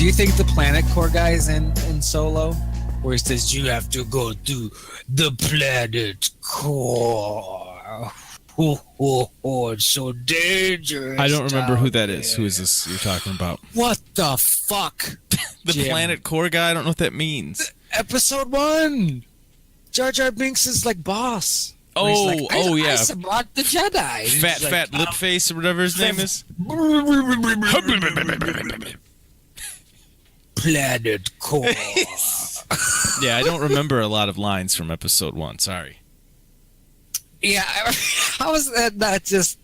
Do you think the Planet Core guy is in Solo? Where he says, you have to go to the planet core. It's so dangerous. I don't remember who that is. Who is this you're talking about? What the fuck? The Jim. Planet Core guy? I don't know what that means. Episode 1. Jar Jar Binks is like boss. Oh, like, yeah. I support the Jedi. Fat lip face or whatever his name is. Planet Core. Yeah, I don't remember a lot of lines from episode 1. Sorry. Yeah, how is that not just?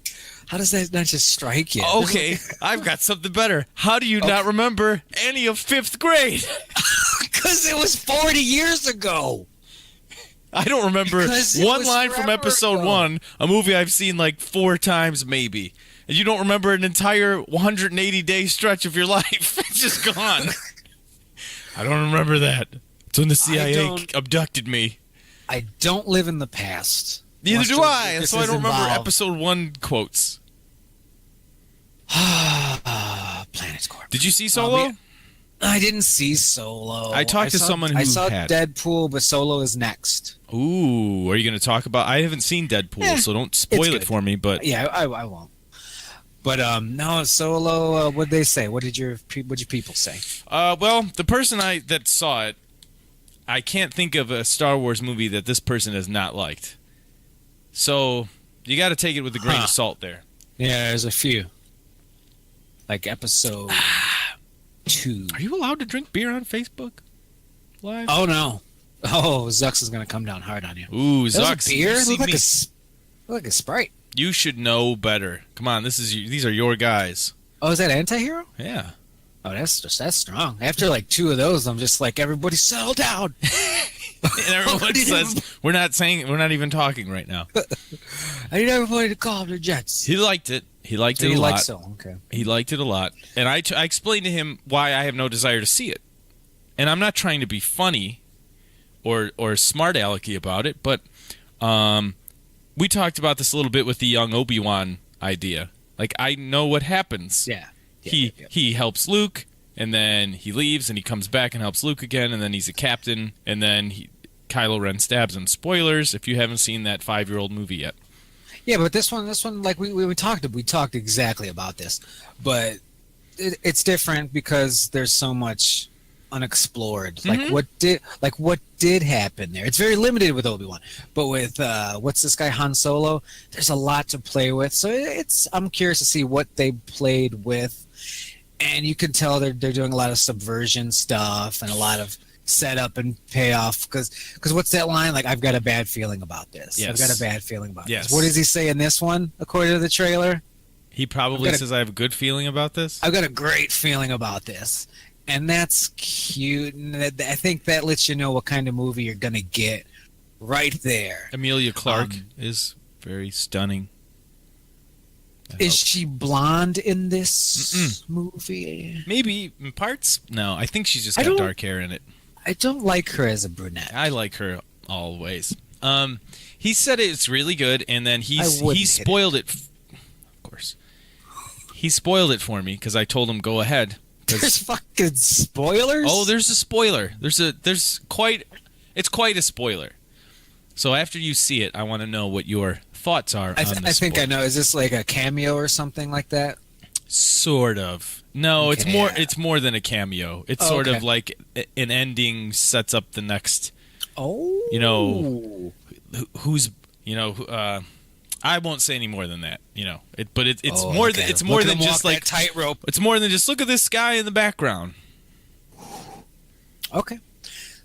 How does that not just strike you? Okay, I've got something better. How do you not remember any of 5th grade? Because it was 40 years ago. I don't remember one line from episode 1, a movie I've seen like 4 times maybe. And you don't remember an entire 180-day stretch of your life. It's just gone. I don't remember that. It's when the CIA abducted me. I don't live in the past. Neither do I, so I don't remember episode 1 quotes. Planet Core. Did you see Solo? I didn't see Solo. I talked to someone who I saw had. Deadpool, but Solo is next. Ooh, are you going to talk about? I haven't seen Deadpool, so don't spoil it for me. But yeah, I won't. But no, Solo. What'd they say? What'd your people say? Well, the person that saw it, I can't think of a Star Wars movie that this person has not liked. So you got to take it with a grain of salt there. Yeah, there's a few. Like episode 2. Are you allowed to drink beer on Facebook Live? Oh no! Oh, Zux is gonna come down hard on you. Ooh, Zux! Beer? Look like a Sprite. You should know better. Come on, these are your guys. Oh, is that Anti-Hero? Yeah. Oh, that's strong. After like 2 of those, I'm just like, everybody settle down. And everyone says we're not even talking right now. I need everybody to call their jets. He liked it. He liked it a lot. So, okay. He liked it a lot. And I explained to him why I have no desire to see it. And I'm not trying to be funny or smart alecky about it, but we talked about this a little bit with the young Obi-Wan idea. Like, I know what happens. Yeah. He helps Luke, and then he leaves, and he comes back and helps Luke again, and then he's a captain, and then Kylo Ren stabs him. Spoilers if you haven't seen that 5-year-old movie yet. Yeah, but this one, like we talked exactly about this, but it's different because there's so much unexplored. Mm-hmm. Like what did happen there? It's very limited with Obi-Wan, but with what's this guy Han Solo? There's a lot to play with. So I'm curious to see what they played with, and you can tell they're doing a lot of subversion stuff and a lot of setup and payoff because what's that line? Like, I've got a bad feeling about this. Yes. I've got a bad feeling about this. What does he say in this one, according to the trailer? He probably says, I have a good feeling about this. I've got a great feeling about this. And that's cute. And I think that lets you know what kind of movie you're going to get right there. Emilia Clarke is very stunning. Is she blonde in this movie? Maybe in parts. No, I think she's just got dark hair in it. I don't like her as a brunette. I like her always. He said it's really good, and then he spoiled it. Of course, he spoiled it for me because I told him go ahead. There's fucking spoilers. Oh, there's a spoiler. It's quite a spoiler. So after you see it, I want to know what your thoughts are on the I think I know. Is this like a cameo or something like that? Sort of. No, Okay. it's more than a cameo. It's sort of like an ending sets up the next. Oh. You know, who's, you know, I won't say any more than that, you know. It's more than just like tightrope. It's more than just look at this guy in the background. Okay.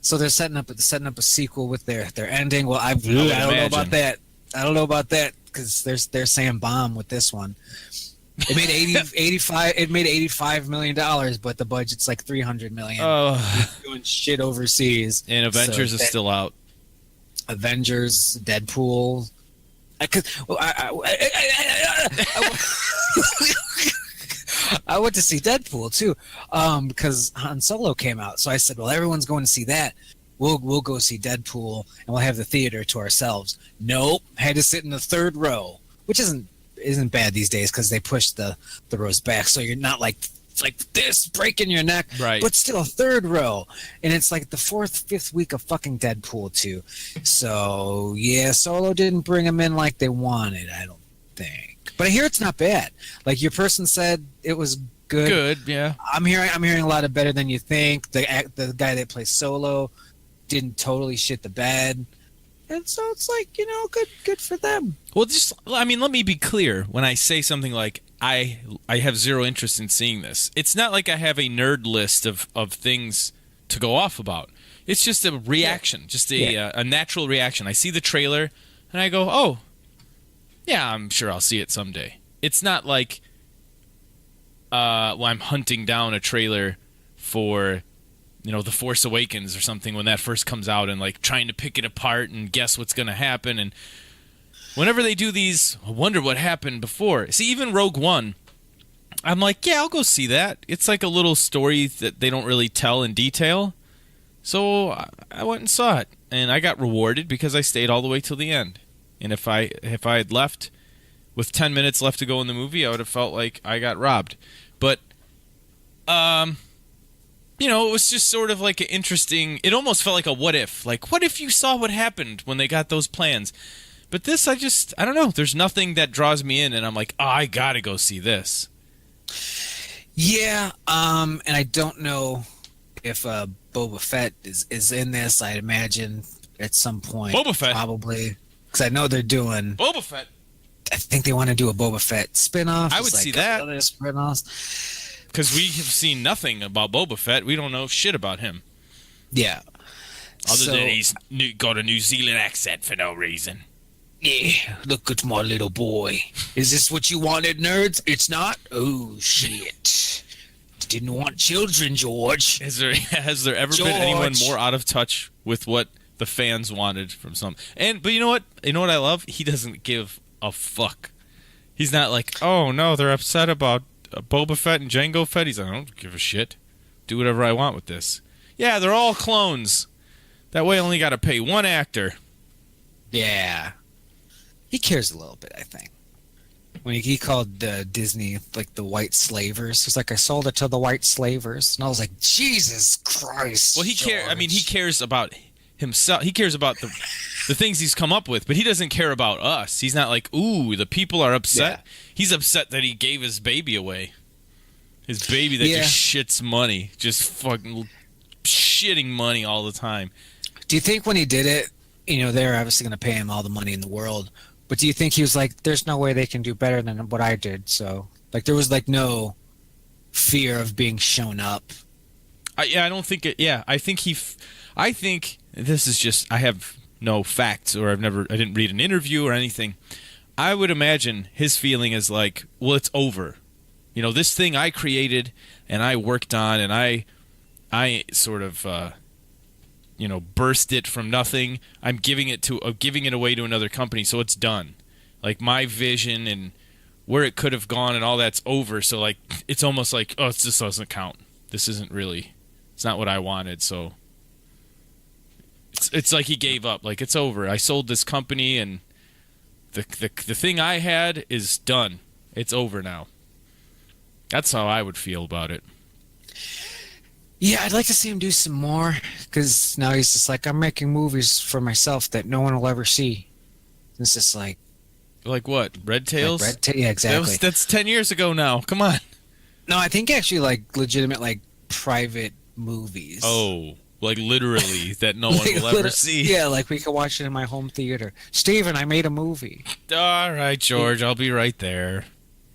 So they're setting up a sequel with their ending. Well, I don't know about that. I don't know about that because they're saying bomb with this one. It made 85. It made $85 million, but the budget's like $300 million. Doing shit overseas. And Avengers is still out. Avengers, Deadpool. I went to see Deadpool too, because Han Solo came out. So I said, well, everyone's going to see that. We'll go see Deadpool, and we'll have the theater to ourselves. Nope, had to sit in the third row, which isn't bad these days because they pushed the rows back, so you're not like It's like this, breaking your neck, right? But still, third row, and it's like the fourth, fifth week of fucking Deadpool 2. So yeah, Solo didn't bring him in like they wanted, I don't think. But I hear it's not bad. Like your person said, it was good. Good, yeah. I'm hearing a lot of better than you think. The guy that plays Solo didn't totally shit the bed. And so it's like, good for them. Well, let me be clear. When I say something like, I have zero interest in seeing this, it's not like I have a nerd list of things to go off about. It's just a reaction, just a natural reaction. I see the trailer, and I go, oh, yeah, I'm sure I'll see it someday. It's not like I'm hunting down a trailer for The Force Awakens or something when that first comes out and like trying to pick it apart and guess what's going to happen. And whenever they do these, I wonder what happened before. See, even Rogue One, I'm like, yeah, I'll go see that. It's like a little story that they don't really tell in detail. So I went and saw it, and I got rewarded because I stayed all the way till the end. And if I had left with 10 minutes left to go in the movie, I would have felt like I got robbed. But it was just sort of like an interesting... It almost felt like a what if. Like, what if you saw what happened when they got those plans? But this, I don't know. There's nothing that draws me in, and I'm like, oh, I gotta go see this. Yeah, and I don't know if Boba Fett is in this. I'd imagine at some point. Boba Fett? Probably. Because I know they're doing... Boba Fett? I think they want to do a Boba Fett spinoff. I would see that. Other spinoffs. Because we have seen nothing about Boba Fett. We don't know shit about him. Yeah. Other than he's got a New Zealand accent for no reason. Yeah, look at my little boy. Is this what you wanted, nerds? It's not? Oh, shit. Didn't want children, George. Has there ever been anyone more out of touch with what the fans wanted from some? But you know what? You know what I love? He doesn't give a fuck. He's not like, oh, no, they're upset about Boba Fett and Jango Fett. He's like, I don't give a shit. Do whatever I want with this. Yeah, they're all clones. That way I only got to pay one actor. Yeah. He cares a little bit, I think. When he called Disney, like, the white slavers. He's like, I sold it to the white slavers. And I was like, Jesus Christ, well, he cares about himself. He cares about the things he's come up with, but he doesn't care about us. He's not like, ooh, the people are upset. Yeah. He's upset that he gave his baby away. His baby that just shits money. Just fucking shitting money all the time. Do you think when he did it, they're obviously going to pay him all the money in the world, but do you think he was like, there's no way they can do better than what I did? So, like, there was, like, no fear of being shown up. I don't think it... Yeah, I think I think... This is just... I have no facts, or I didn't read an interview or anything. I would imagine his feeling is like, well, it's over. This thing I created and I worked on, and I sort of... burst it from nothing. I'm giving it away to another company, so it's done. Like, my vision and where it could have gone and all that's over. So, like, it's almost like, oh, this doesn't count. This isn't really, it's not what I wanted. So it's like he gave up. Like, it's over. I sold this company, and the thing I had is done. It's over now. That's how I would feel about it. Yeah, I'd like to see him do some more, because now he's just like, I'm making movies for myself that no one will ever see. It's just like... Like what? Red Tails? Yeah, exactly. That's 10 years ago now. Come on. No, I think actually, like, legitimate, like, private movies. Oh, like literally that no one will ever see. Yeah, like we could watch it in my home theater. Steven, I made a movie. All right, George, I'll be right there.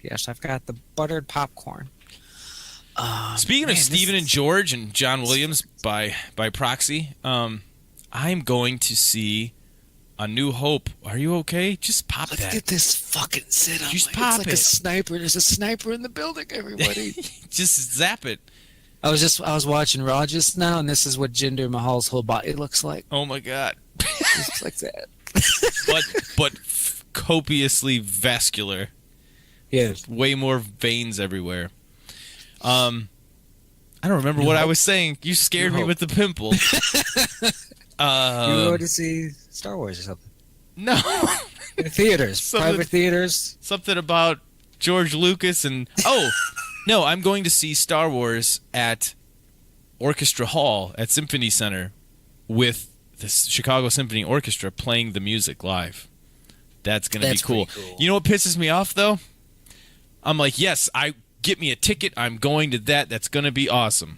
Yes, I've got the buttered popcorn. Speaking of Stephen and George and John Williams by proxy, I'm going to see A New Hope. Are you okay? Just pop that. Look at this fucking setup. Just pop it's like a sniper. There's a sniper in the building, everybody. Just zap it. I was watching Raw just now, and this is what Jinder Mahal's whole body looks like. Oh my god. It looks like that. but copiously vascular. Yeah. Way more veins everywhere. I don't remember what I was saying. You scared me with the pimple. You go to see Star Wars or something? No. In theaters. Private theaters. Something about George Lucas and... No, I'm going to see Star Wars at Orchestra Hall at Symphony Center with the Chicago Symphony Orchestra playing the music live. That's going to be cool. You know what pisses me off, though? I'm like, yes, get me a ticket. I'm going to that. That's going to be awesome.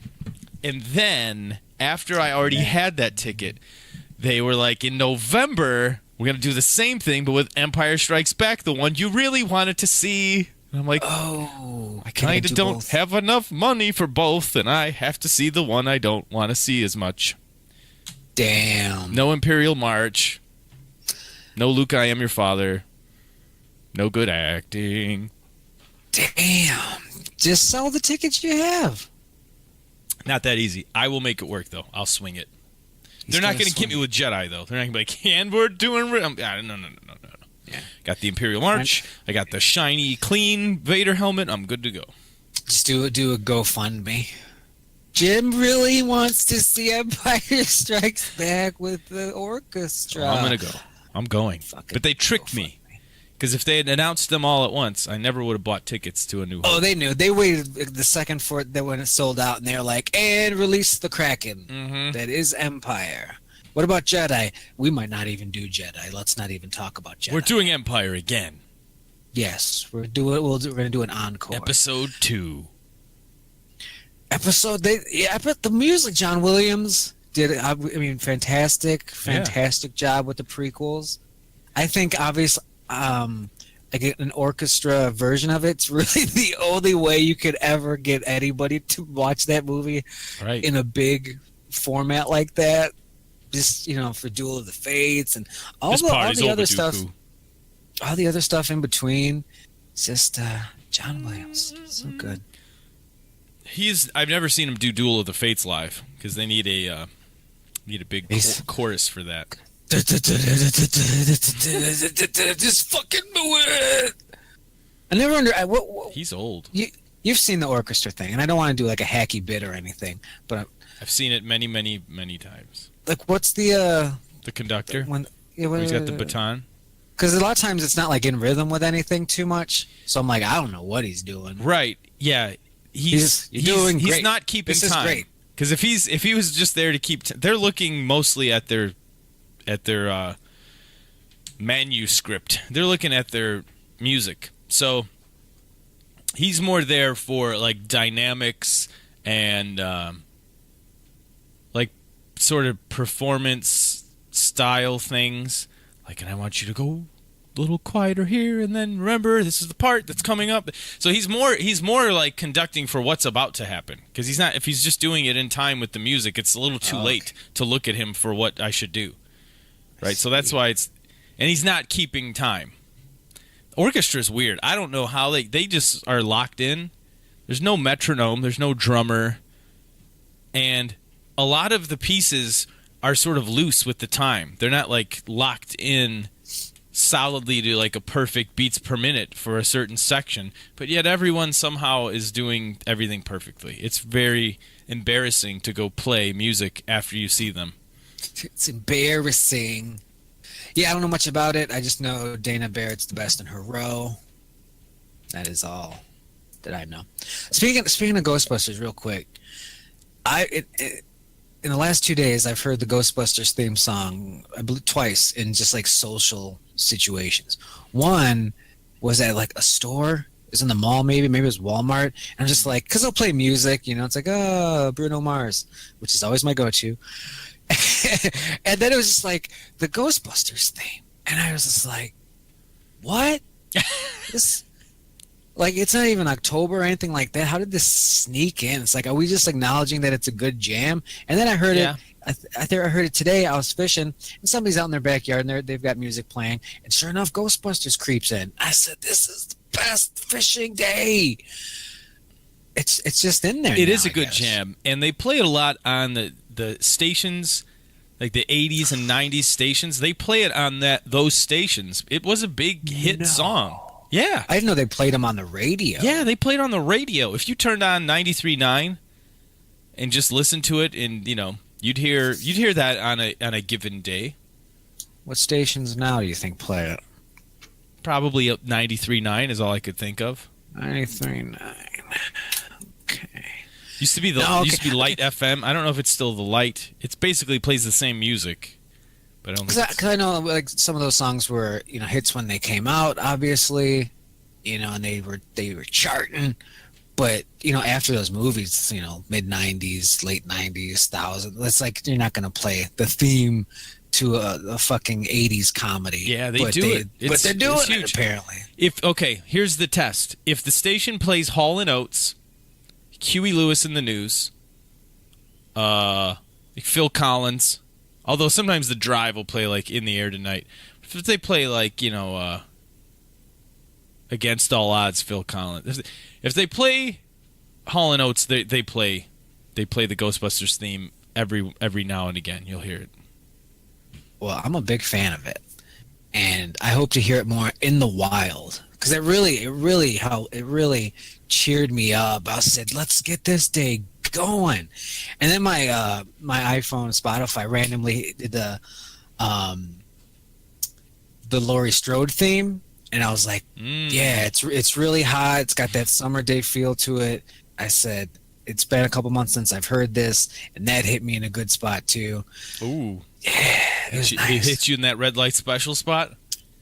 And then, after I already had that ticket, they were like, in November, we're going to do the same thing, but with Empire Strikes Back, the one you really wanted to see. And I'm like, I kind of don't have enough money for both, and I have to see the one I don't want to see as much. Damn. No Imperial March. No Luke, I Am Your Father. No good acting. Damn. Just sell the tickets you have. Not that easy. I will make it work, though. I'll swing it. They're not going to get me with Jedi, though. They're not going to be like, and we're doing... No. Yeah. Got the Imperial March. I got the shiny, clean Vader helmet. I'm good to go. Just do a GoFundMe. Jim really wants to see Empire Strikes Back with the orchestra. I'm going to go. I'm going. But they tricked me. Because if they had announced them all at once, I never would have bought tickets to A New Hope. Oh, they knew. They waited the second for it when it sold out, and they were like, and release the Kraken. Mm-hmm. That is Empire. What about Jedi? We might not even do Jedi. Let's not even talk about Jedi. We're doing Empire again. Yes, we're going to do an encore. Episode 2. The music, John Williams did. I mean, fantastic job with the prequels. I think obviously, like an orchestra version of it's really the only way you could ever get anybody to watch that movie in a big format like that. Just, for Duel of the Fates and all the other stuff. All the other stuff in between. It's just John Williams. So good. I've never seen him do Duel of the Fates live because they need a big chorus for that. Just fucking do it. I never He's old. You've seen the orchestra thing, and I don't want to do like a hacky bit or anything, but I've seen it many, many, many times. Like, what's the conductor? He's got the baton. Because a lot of times it's not like in rhythm with anything too much, so I'm like, I don't know what he's doing. Right? Yeah, he's doing great. He's not keeping time. This is great. Because if he was just there to keep, they're looking mostly at their manuscript. They're looking at their music. So he's more there for like dynamics and like sort of performance style things. Like, and I want you to go a little quieter here, and then remember this is the part that's coming up. So he's more like conducting for what's about to happen. Because he's not, if he's just doing it in time with the music, it's a little too late to look at him for what I should do. Right? So that's why and he's not keeping time. Orchestra's weird. I don't know how they just are locked in. There's no metronome, there's no drummer, and a lot of the pieces are sort of loose with the time. They're not like locked in solidly to like a perfect beats per minute for a certain section, but yet everyone somehow is doing everything perfectly. It's very embarrassing to go play music after you see them. It's embarrassing. Yeah, I don't know much about it. I just know Dana Barrett's the best in her row. That is all that I know. Speaking of Ghostbusters, real quick, in the last 2 days, I've heard the Ghostbusters theme song, I believe, twice in just like social situations. One was at like a store. It was in the mall, maybe it was Walmart. And I'm just like, because they'll play music, it's like, Bruno Mars, which is always my go-to. And then it was just like the Ghostbusters theme. And I was just like, what? This... Like, it's not even October or anything like that. How did this sneak in? It's like, are we just acknowledging that it's a good jam? And then I heard it. I heard it today. I was fishing, and somebody's out in their backyard, and they've got music playing. And sure enough, Ghostbusters creeps in. I said, this is the best fishing day. It's just in there. It is a good jam, and they play it a lot on the stations, like the 80s and 90s stations. They play it on those stations. It was a big hit song. Yeah. I didn't know they played them on the radio. Yeah, they played on the radio. If you turned on 93.9 and just listened to it, and you'd hear that on a given day. What stations now do you think play it? Probably 93.9 is all I could think of. 93.9. Used to be used to be Light FM. I don't know if it's still the Light. It's basically plays the same music, but I don't think Because I know like some of those songs were hits when they came out, obviously, and they were charting. But after those movies, mid '90s, late '90s, thousand, it's like you're not gonna play the theme to a fucking '80s comedy. Yeah, they do it. But they're doing it apparently. Here's the test. If the station plays Hall and Oates, Huey Lewis in the News, Phil Collins, although sometimes The Drive will play like In the Air Tonight. If they play like Against All Odds, Phil Collins. If they play Hall and Oates, they play the Ghostbusters theme every now and again. You'll hear it. Well, I'm a big fan of it, and I hope to hear it more in the wild because it really cheered me up. I said, "Let's get this day going," and then my iPhone, Spotify randomly did the Laurie Strode theme. And I was like, yeah, it's really hot. It's got that summer day feel to it. I said, it's been a couple months since I've heard this, and that hit me in a good spot too. Ooh. Yeah, it was nice. It hit you in that red light special spot?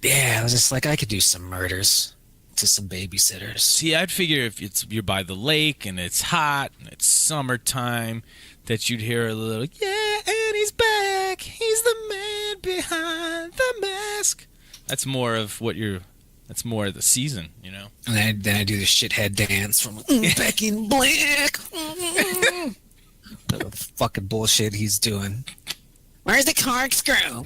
Yeah, I was just like, I could do some murders to some babysitters. See, I'd figure if you're by the lake and it's hot and it's summertime, that you'd hear a little, yeah, and he's back. He's the man behind the mask. That's more of the season, And then I do the shithead dance from Becky in Black. The fucking bullshit he's doing. Where's the corkscrew?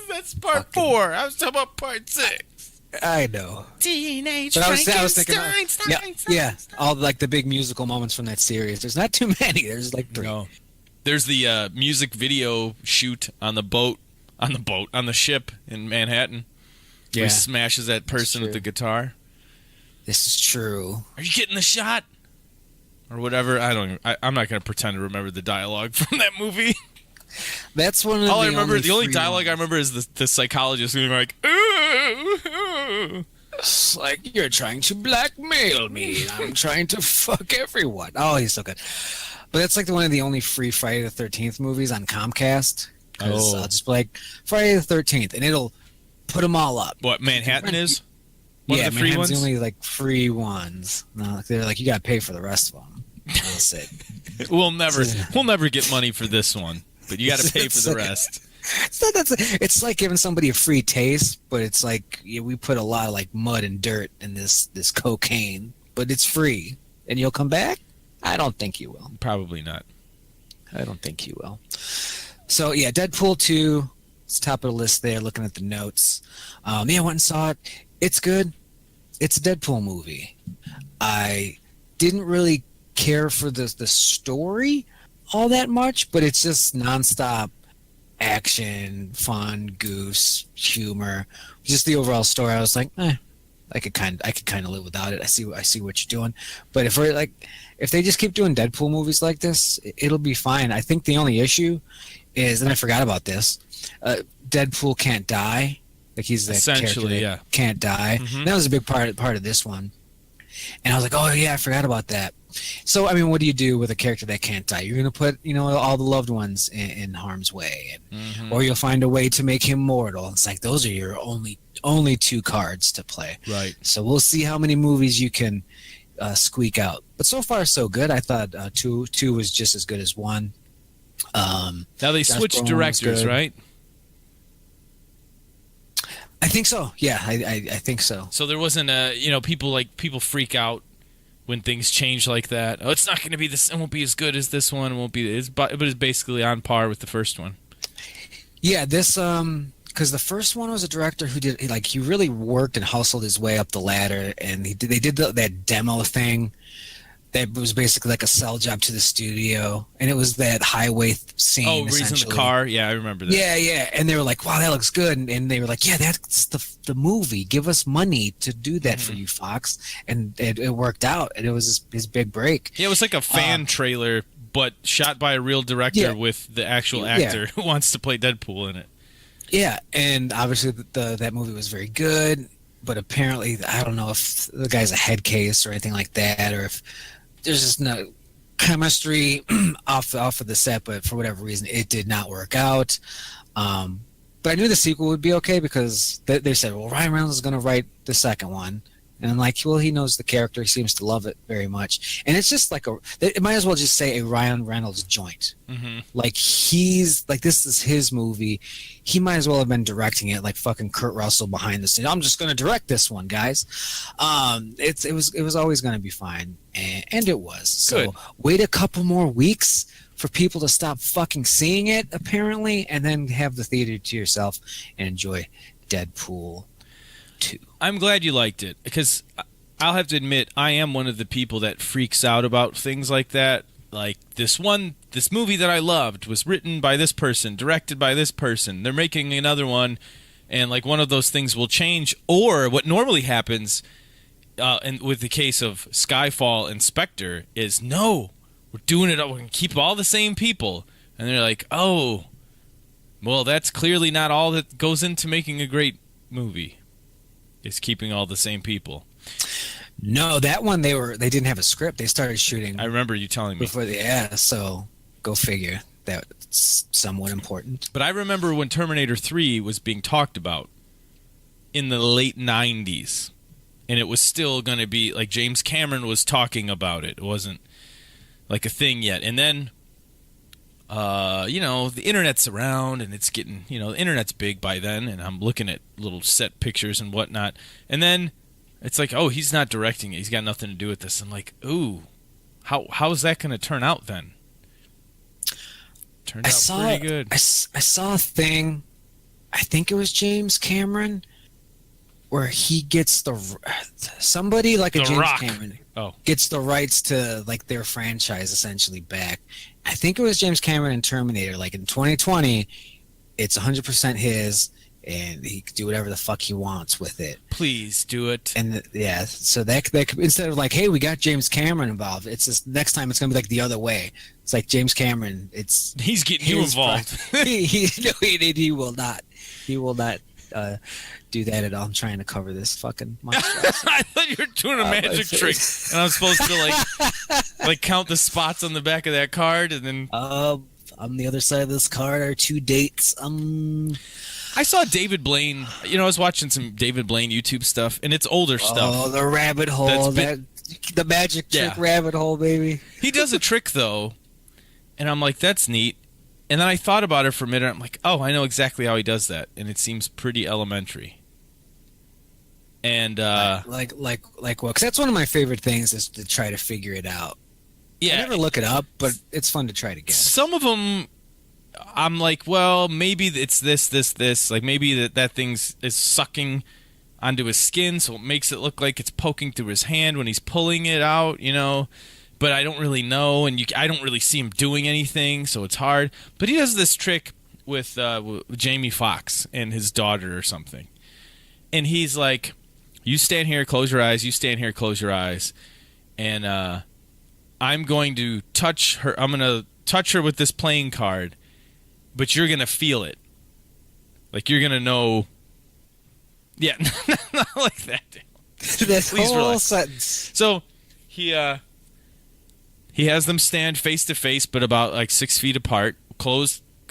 That's part 4. I was talking about part 6. I know. Teenage but I was thinking, yeah, all like the big musical moments from that series. There's not too many. There's like 3. No. There's the music video shoot on the ship in Manhattan. Yeah. Where he smashes that person with the guitar. This is true. Are you getting the shot? Or whatever. I'm not going to pretend to remember the dialogue from that movie. That's one of the only dialogue I remember is the psychologist being like, ooh. It's like, you're trying to blackmail me. I'm trying to fuck everyone. Oh, he's so good. But that's like one of the only free Friday the 13th movies on Comcast. Because I'll just be like, Friday the 13th, and it'll put them all up. What, Manhattan is? One of the free Manhattan's ones? the only like free ones. No, they're like, you got to pay for the rest of them. That's it. We'll never get money for this one, but you got to pay for the rest. It's like giving somebody a free taste, but it's like we put a lot of like mud and dirt in this cocaine, but it's free, and you'll come back. I don't think you will. Probably not. I don't think you will. So yeah, Deadpool 2. It's top of the list there. Looking at the notes, I went and saw it. It's good. It's a Deadpool movie. I didn't really care for the story all that much, but it's just nonstop action, fun, goofs, humor. Just the overall story. I was like, I could kind of live without it. I see what you're doing. But if they just keep doing Deadpool movies like this, it'll be fine. I think the only issue is, and I forgot about this, Deadpool can't die. Like he's the essentially, character that can't die. Mm-hmm. That was a big part of this one. And I was like, oh yeah, I forgot about that. So I mean, what do you do with a character that can't die? You're gonna put all the loved ones in harm's way, or you'll find a way to make him mortal. It's like those are your only 2 cards to play. Right. So we'll see how many movies you can squeak out. But so far so good. I thought two was just as good as 1. Now they switched directors, right? I think so. Yeah, I think so. So there wasn't people freak out when things change like that. Oh, it's not going to be this. It won't be as good as this one. It won't be. But it's basically on par with the first one. Yeah, this because the first one was a director who he really worked and hustled his way up the ladder, and they did that demo thing. That was basically like a sell job to the studio, and it was that highway scene. Oh, raising the car. Yeah, I remember that. Yeah, and they were like, "Wow, that looks good," and they were like, "Yeah, that's the movie. Give us money to do that for you, Fox." And it worked out, and it was his big break. Yeah, it was like a fan trailer, but shot by a real director with the actual actor who wants to play Deadpool in it. Yeah, and obviously that movie was very good, but apparently I don't know if the guy's a head case or anything like that, or if there's just no chemistry off of the set, but for whatever reason, it did not work out. But I knew the sequel would be okay because they said, well, Ryan Reynolds is going to write the second one. And I'm like, well, he knows the character. He seems to love it very much. And it's just like it might as well just say a Ryan Reynolds joint. Mm-hmm. Like, this is his movie. He might as well have been directing it like fucking Kurt Russell behind the scenes. I'm just going to direct this one, guys. It was always going to be fine. And it was. So Good. Wait a couple more weeks for people to stop fucking seeing it, apparently, and then have the theater to yourself and enjoy Deadpool 2. I'm glad you liked it, because I'll have to admit, I am one of the people that freaks out about things like that. Like, this movie that I loved was written by this person, directed by this person. They're making another one, and like one of those things will change. Or what normally happens, and with the case of Skyfall and Spectre, is no, we're doing it. We're going to keep all the same people. And they're like, oh, well, that's clearly not all that goes into making a great movie. Is keeping all the same people. No, that one they didn't have a script. They started shooting. I remember you telling me. So go figure. That's somewhat important. But I remember when Terminator 3 was being talked about in the late 90s. And it was still going to be, like, James Cameron was talking about it. It wasn't like a thing yet. And then, the internet's around, and it's getting, the internet's big by then, and I'm looking at little set pictures and whatnot. And then it's like, oh, he's not directing it. He's got nothing to do with this. I'm like, ooh, how is that going to turn out then? Turned out pretty good. I saw a thing, I think it was James Cameron, where he gets somebody like a James Rock. Cameron Oh. gets the rights to like their franchise essentially back. I think it was James Cameron and Terminator. Like in 2020, it's 100% his, and he can do whatever the fuck he wants with it. Please do it. And so that could, instead of like, hey, we got James Cameron involved, it's just next time it's gonna be like the other way. It's like James Cameron. He's getting you involved. He will not. He will not do that at all. I'm trying to cover this fucking monstrosity. I thought you were doing a magic trick, and I'm supposed to like count the spots on the back of that card, and then on the other side of this card are 2 dates. I saw David Blaine. I was watching some David Blaine YouTube stuff, and it's older stuff. Oh, the rabbit hole. The magic trick rabbit hole, baby. He does a trick, though, and I'm like, that's neat. And then I thought about it for a minute. I'm like, oh, I know exactly how he does that, and it seems pretty elementary. And like what? Because that's one of my favorite things is to try to figure it out. Yeah, I never look it up, but it's fun to try to get. Some of them, I'm like, well, maybe it's this. Like maybe that thing is sucking onto his skin, so it makes it look like it's poking through his hand when he's pulling it out. But I don't really know, and I don't really see him doing anything, so it's hard. But he does this trick with Jamie Foxx and his daughter or something, and he's like, "You stand here, close your eyes. You stand here, close your eyes, and I'm going to touch her. I'm going to touch her with this playing card, but you're going to feel it, like you're going to know." Yeah, not like that. This Please whole relax. sentence. So he has them stand face to face, but about like 6 feet apart.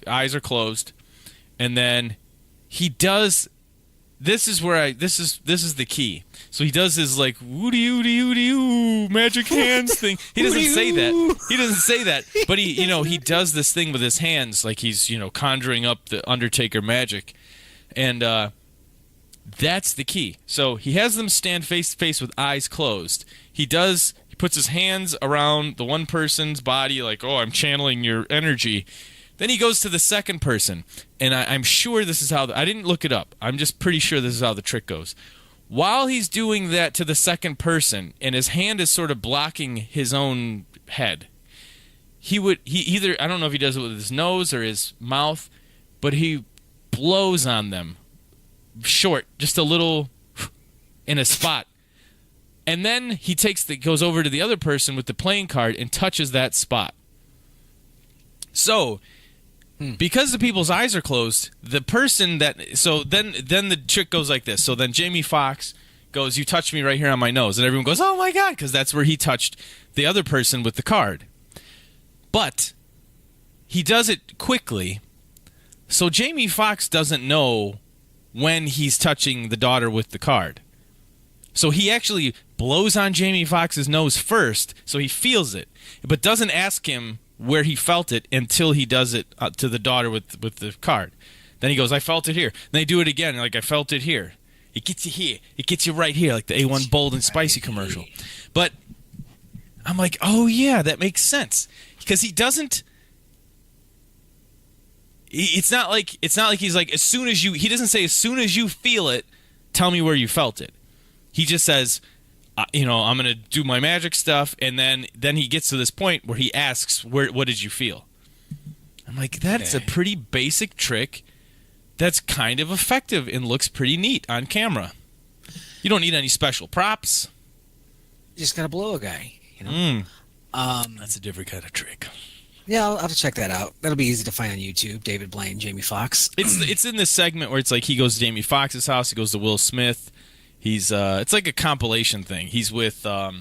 Eyes are closed, and then he does. This is the key. So he does his like woody magic hands thing. He doesn't say that. But he does this thing with his hands, like he's conjuring up the Undertaker magic, and that's the key. So he has them stand face to face with eyes closed. He puts his hands around the one person's body, like, oh, I'm channeling your energy. Then he goes to the second person, and I'm sure this is how I didn't look it up. I'm just pretty sure this is how the trick goes. While he's doing that to the second person, and his hand is sort of blocking his own head, he either, I don't know if he does it with his nose or his mouth, but he blows on them, short, just a little, in a spot. And then he goes over to the other person with the playing card and touches that spot. So, because the people's eyes are closed, the person then the trick goes like this. So then Jamie Foxx goes, "You touched me right here on my nose," and everyone goes, "Oh my God," because that's where he touched the other person with the card. But he does it quickly, so Jamie Foxx doesn't know when he's touching the daughter with the card. So he actually blows on Jamie Foxx's nose first, so he feels it, but doesn't ask him where he felt it until he does it to the daughter with the card. Then he goes, "I felt it here." Then they do it again, like, "I felt it here." It gets you here. It gets you right here, like the A1 Bold and Spicy commercial. But I'm like, oh yeah, that makes sense, because he doesn't. It's not like he's like, as soon as you. He doesn't say, "As soon as you feel it, tell me where you felt it." He just says, "I'm gonna do my magic stuff," and then he gets to this point where he asks, "What did you feel?" I'm like, that's a pretty basic trick. That's kind of effective and looks pretty neat on camera. You don't need any special props. You just gotta blow a guy, That's a different kind of trick. Yeah, I'll have to check that out. That'll be easy to find on YouTube. David Blaine, Jamie Foxx. It's in this segment where it's like he goes to Jamie Foxx's house. He goes to Will Smith. He's it's like a compilation thing. He's with I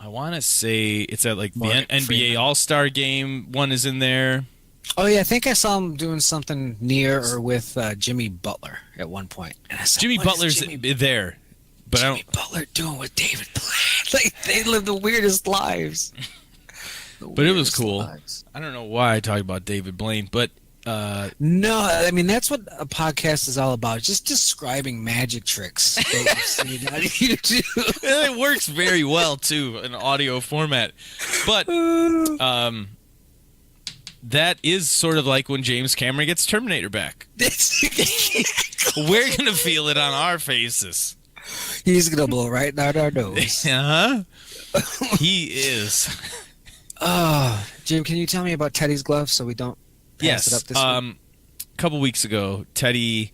want to say it's at like the NBA All-Star game. One is in there. Oh, yeah, I think I saw him doing something near or with Jimmy Butler at one point. And I said, Jimmy Butler's there, but Jimmy Butler doing with David Blaine. Like, they live the weirdest lives. But it was cool. Lives. I don't know why I talk about David Blaine, but no, I mean, that's what a podcast is all about. Just describing magic tricks that you've seen on YouTube. It works very well too in audio format, but that is sort of like when James Cameron gets Terminator back. We're gonna feel it on our faces. He's gonna blow right down our nose. He is. Jim, can you tell me about Teddy's glove so we don't pass it up this week? A couple weeks ago, Teddy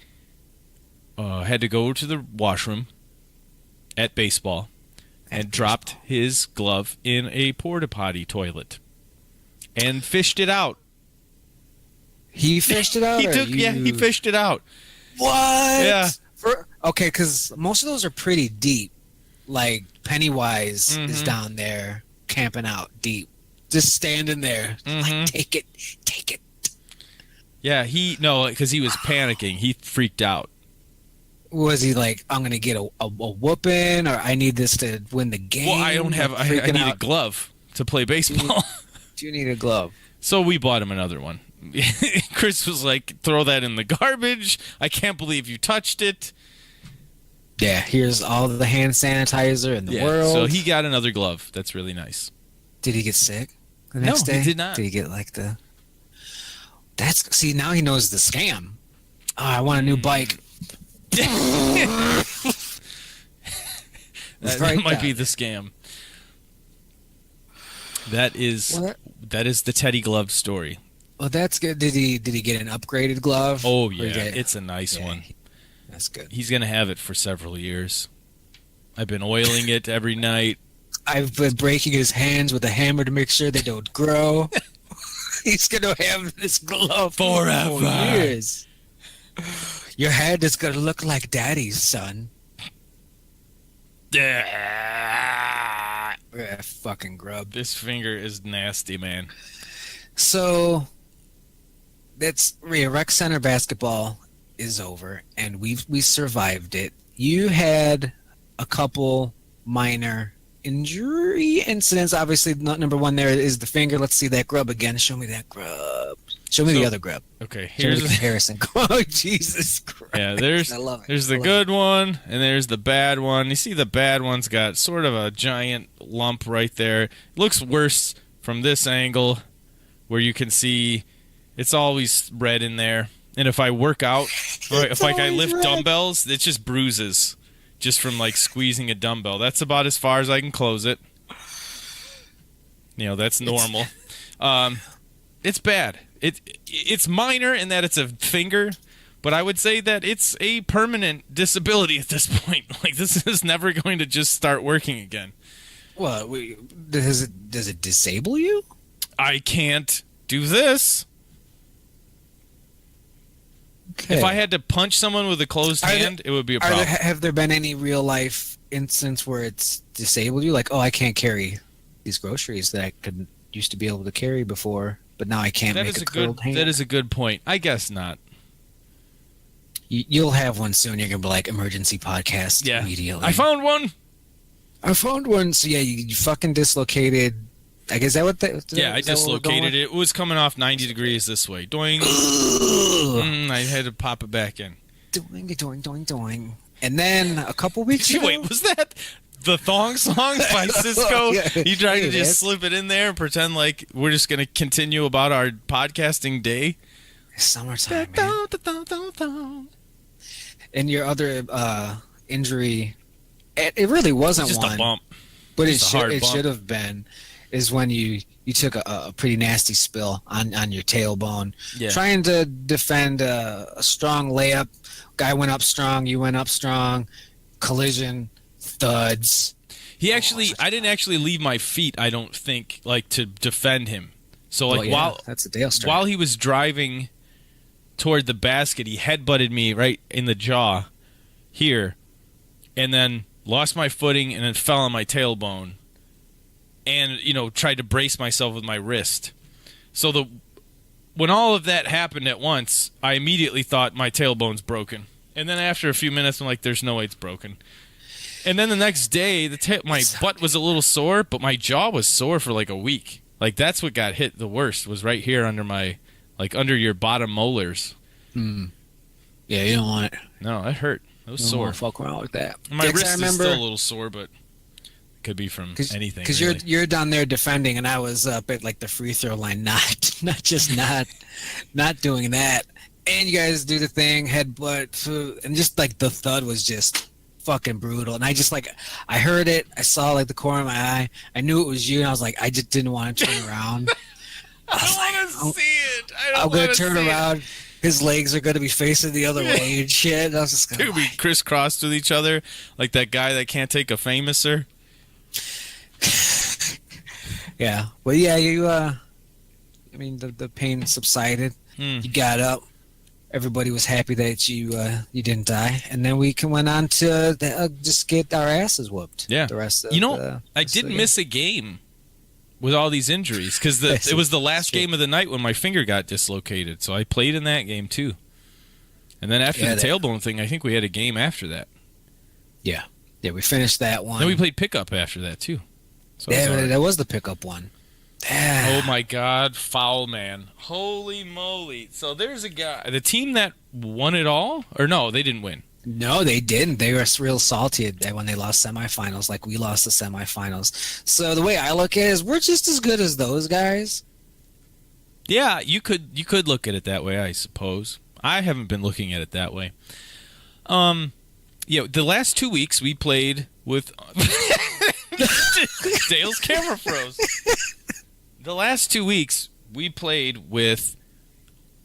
had to go to the washroom at baseball and dropped his glove in a porta potty toilet and fished it out. He fished it out? He fished it out. What? Yeah. Okay, because most of those are pretty deep. Like Pennywise is down there camping out deep. Just standing there. Like, take it. Yeah, because he was panicking. He freaked out. Was he like, I'm going to get a whooping, or I need this to win the game? Well, I need a glove to play baseball. Do you need a glove? So we bought him another one. Chris was like, throw that in the garbage. I can't believe you touched it. Yeah, here's all the hand sanitizer in the world. So he got another glove. That's really nice. Did he get sick the next day? No, he did not. Did he get like the... See, now he knows the scam. Oh, I want a new bike. That might be the scam. That is the Teddy glove story. Well, that's good. Did he get an upgraded glove? Oh yeah, it's a nice one. That's good. He's gonna have it for several years. I've been oiling it every night. I've been breaking his hands with a hammer to make sure they don't grow. He's gonna have this glove forever. For years. Your hand is gonna look like Daddy's, son. Yeah. Fucking grub. This finger is nasty, man. So that's rec center basketball is over, and we survived it. You had a couple minor injury incidents. Obviously, number one there is the finger. Let's see that grub again. Show me that grub. Show me the other grub. Okay, here's the comparison. Oh, Jesus Christ. Yeah, there's the good one, and there's the bad one. You see the bad one's got sort of a giant lump right there. It looks worse from this angle, where you can see it's always red in there. And if I work out, or if like I lift dumbbells, it just bruises just from like squeezing a dumbbell. That's about as far as I can close it. That's normal. It's bad. It's minor in that it's a finger, but I would say that it's a permanent disability at this point. Like, this is never going to just start working again. Well, does it disable you? I can't do this. Okay. If I had to punch someone with a closed hand, it would be a problem. Have there been any real life instance where it's disabled you? Like, oh, I can't carry these groceries that I used to be able to carry before, but now I can't make a curled hand. That is a good point. I guess not. You'll have one soon. You're gonna be like emergency podcast immediately. I found one. So yeah, you fucking dislocated. I guess that what that. I dislocated it. It was coming off 90 degrees this way. Doing. I had to pop it back in. Doing. And then a couple weeks ago. Wait, was that the thong song by Cisco? You tried to just slip it in there and pretend like we're just going to continue about our podcasting day? It's summertime, man. And your other injury, it really wasn't just one. A bump. But it should have been, is when you took a pretty nasty spill on your tailbone. Yeah. Trying to defend a strong layup. Guy went up strong, you went up strong. Collision, thuds. I didn't actually leave my feet, I don't think, like to defend him. So like that's a Dale strike. While he was driving toward the basket, he headbutted me right in the jaw here, and then lost my footing and then fell on my tailbone. And, tried to brace myself with my wrist. So when all of that happened at once, I immediately thought my tailbone's broken. And then after a few minutes, I'm like, there's no way it's broken. And then the next day, my butt was a little sore, but my jaw was sore for like a week. Like, that's what got hit the worst, was right here under your bottom molars. Mm. Yeah, you don't want it. No, that hurt. It was sore. Don't fuck around with that. My wrist is still a little sore, but could be from anything. Because you're down there defending, and I was up at like the free throw line, not doing that. And you guys do the thing, headbutt, and just like the thud was just fucking brutal. And I just I heard it. I saw like the corner of my eye. I knew it was you, and I was like, I just didn't want to turn around. I don't want to see it. I'm gonna turn around. His legs are going to be facing the other way and shit. I was just going to be crisscrossed with each other, like that guy that can't take a famouser. Yeah. Well, yeah, you, I mean, the pain subsided. You got up. Everybody was happy that you didn't die. And then we went on to just get our asses whooped. Yeah. The rest of I didn't miss a game with all these injuries, because it was the last game of the night when my finger got dislocated, so I played in that game too. And then after the tailbone thing, I think we had a game after that. Yeah, we finished that one. Then we played pickup after that too. So that was the pickup one. Oh my God, foul man! Holy moly! So there's a guy, the team that won it all, or no, they didn't win. No, they didn't. They were real salty when they lost semifinals, like we lost the semifinals. So the way I look at it is we're just as good as those guys. Yeah, you could look at it that way, I suppose. I haven't been looking at it that way. The last 2 weeks we played with Dale's camera froze. The last 2 weeks we played with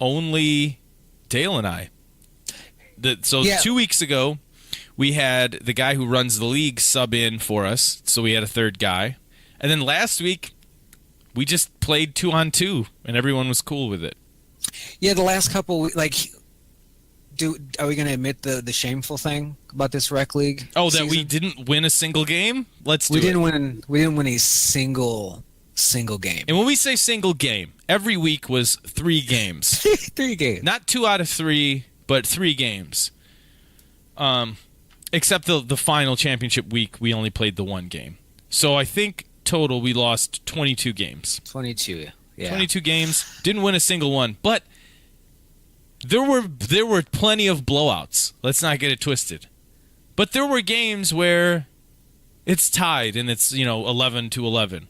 only Dale and I. 2 weeks ago, we had the guy who runs the league sub in for us, so we had a third guy. And then last week, we just played 2-on-2, and everyone was cool with it. Yeah, the last couple, are we going to admit the shameful thing about this rec league? Oh, that we didn't win a single game? We didn't win a single game. And when we say single game, every week was 3 games. 3 games. Not 2 out of 3. But 3 games. Except the final championship week, we only played the 1 game. So I think total we lost 22 games. 22, yeah. 22 games. Didn't win a single one. But there were plenty of blowouts. Let's not get it twisted. But there were games where it's tied and it's 11-11.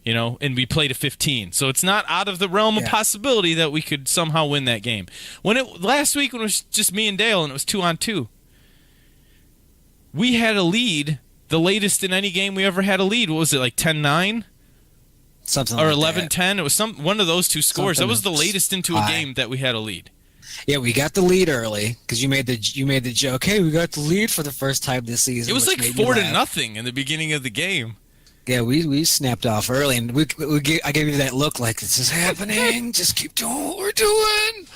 And we played a 15. So it's not out of the realm of possibility that we could somehow win that game. Last week when it was just me and Dale and it was 2-on-2, we had a lead, the latest in any game we ever had a lead. What was it, like 10-9? Something or like 11-10? It was one of those two scores. That was the latest into a game that we had a lead. Yeah, we got the lead early because you made the joke. Hey, we got the lead for the first time this season. It was like 4-0 in the beginning of the game. Yeah, we snapped off early, and I gave you that look like, this is happening. Just keep doing what we're doing.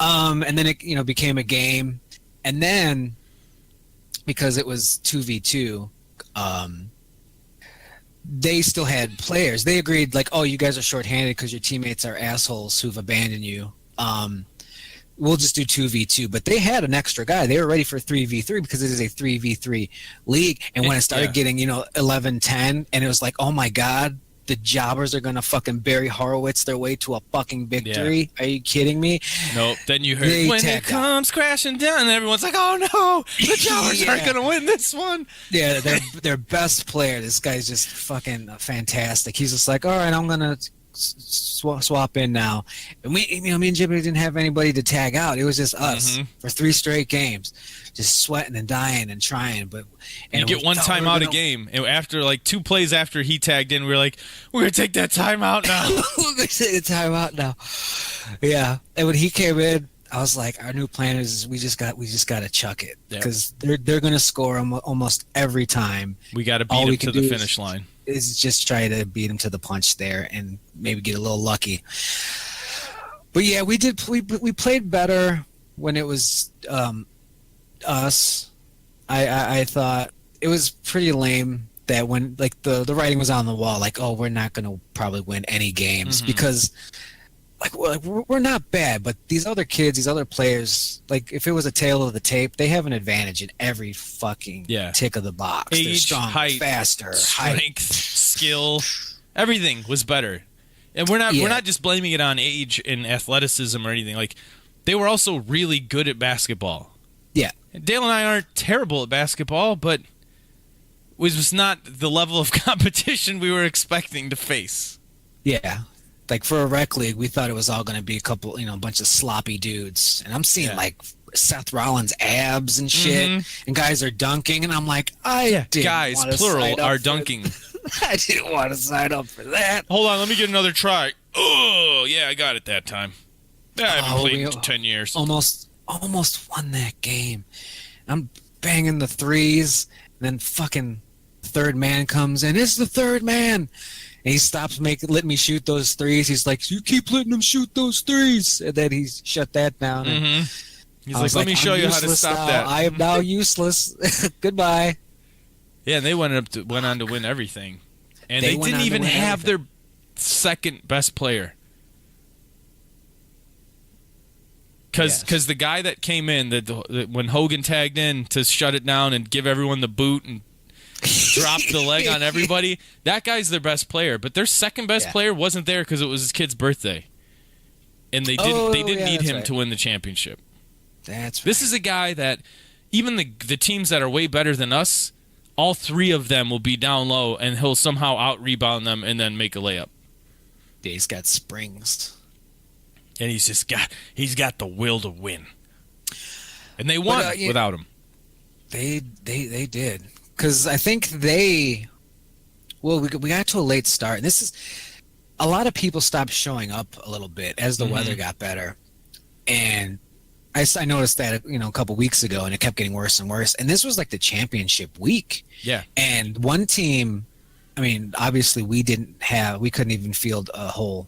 And then it became a game, and then because it was 2v2, they still had players. They agreed, like, oh, you guys are shorthanded because your teammates are assholes who've abandoned you. We'll just do 2v2. But they had an extra guy. They were ready for 3v3 because it is a 3v3 league. And when it started getting 11-10, and it was like, oh my god, the jobbers are gonna fucking Barry Horowitz their way to a fucking victory. Are you kidding me? Nope. Then you heard when it comes crashing down, and everyone's like, "Oh no, the jobbers aren't gonna win this one." Yeah, their best player. This guy's just fucking fantastic. He's just like, all right, I'm gonna swap in now. And me and Jimmy didn't have anybody to tag out. It was just us for 3 straight games, just sweating and dying and trying. But you get one time out a game, and after like 2 plays after he tagged in, we were like, we're gonna take that timeout now. We're gonna take the timeout now. Yeah, and when he came in, I was like, our new plan is we just got to chuck it because they're gonna score almost every time. We got to beat them to the finish line. Is just try to beat him to the punch there and maybe get a little lucky. But yeah, we played better when it was us. I thought it was pretty lame that when like the writing was on the wall, like, oh, we're not going to probably win any games because we're not bad, but these other kids, these other players, like if it was a tail of the tape, they have an advantage in every fucking tick of the box. Age, they're strong, height, faster, strength, skill, everything was better. And we're not just blaming it on age and athleticism or anything. Like they were also really good at basketball. Yeah. Dale and I aren't terrible at basketball, but it was not the level of competition we were expecting to face. Yeah. Like for a rec league, we thought it was all going to be a bunch of sloppy dudes. And I'm seeing like Seth Rollins abs and shit, and guys are dunking, and I'm like, guys, plural, are dunking. I didn't want to sign up for that. Hold on, let me get another try. Oh, yeah, I got it that time. Yeah, I haven't played in 10 years. Almost won that game. I'm banging the threes, and then fucking third man comes in. It's the third man. And he stops letting me shoot those threes. He's like, you keep letting him shoot those threes. And then he shut that down. He's like, let me show you how to stop that. I am now useless. Goodbye. Yeah, and they went on to win everything. And they didn't even have their second best player. Because the guy that came in, when Hogan tagged in to shut it down and give everyone the boot and drop the leg on everybody, that guy's their best player. But their second best player wasn't there because it was his kid's birthday. And they didn't need him to win the championship. That's right. This is a guy that even the teams that are way better than us, all 3 of them will be down low, and he'll somehow out-rebound them and then make a layup. Yeah, he's got springs. And he's got the will to win. And they won without him. They did. Because I think we got to a late start. And this is, a lot of people stopped showing up a little bit as the weather got better. And I noticed that a couple weeks ago, and it kept getting worse and worse. And this was like the championship week. Yeah. And one team, I mean, obviously we couldn't even field a whole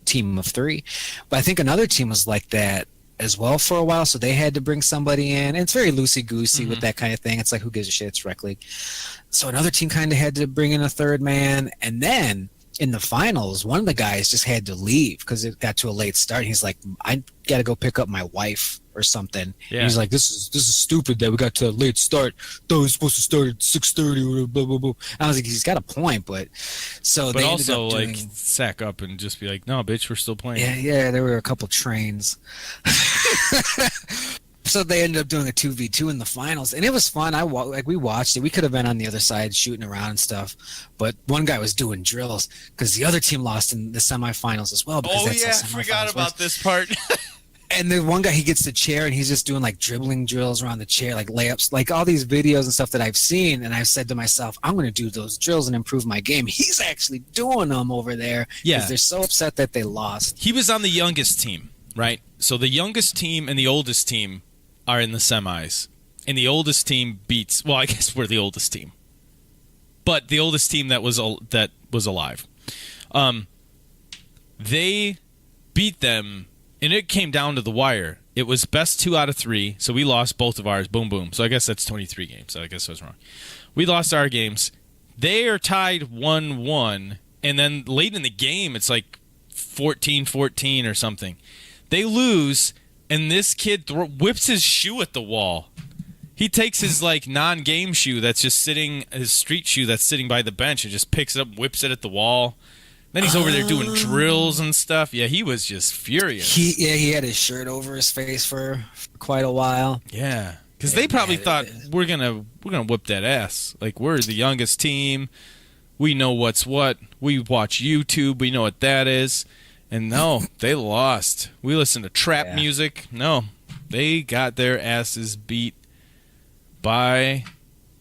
team of 3. But I think another team was like that as well for a while, so they had to bring somebody in. And it's very loosey-goosey with that kind of thing. It's like, who gives a shit? It's rec league. So another team kind of had to bring in a third man. And then in the finals, one of the guys just had to leave because it got to a late start. He's like, I got to go pick up my wife or something. Yeah. He's like, this is stupid that we got to a late start. Thought we were supposed to start at 6:30 or blah blah blah. I was like, he's got a point, but they also like sack up and just be like, no, bitch, we're still playing. Yeah, there were a couple trains. So they ended up doing a 2v2 in the finals, and it was fun. We watched it. We could have been on the other side shooting around and stuff, but one guy was doing drills because the other team lost in the semifinals as well. Oh yeah, I forgot about this part. And the one guy, he gets the chair and he's just doing like dribbling drills around the chair, like layups, like all these videos and stuff that I've seen. And I've said to myself, I'm going to do those drills and improve my game. He's actually doing them over there because they're so upset that they lost. He was on the youngest team, right? So the youngest team and the oldest team are in the semis. And the oldest team beats, well, I guess we're the oldest team. But the oldest team that was alive. They beat them and it came down to the wire. It was best 2 out of 3, so we lost both of ours. Boom, boom. So I guess that's 23 games. So I guess I was wrong. We lost our games. They are tied 1-1, and then late in the game, it's like 14-14 or something. They lose, and this kid whips his shoe at the wall. He takes his like non-game shoe that's just sitting, his street shoe that's sitting by the bench, and just picks it up, whips it at the wall. Then he's over there doing drills and stuff. Yeah, he was just furious. He had his shirt over his face for quite a while. Yeah, because they probably thought we're gonna whip that ass. Like, we're the youngest team. We know what's what. We watch YouTube. We know what that is. And no, they lost. We listened to trap music. No, they got their asses beat by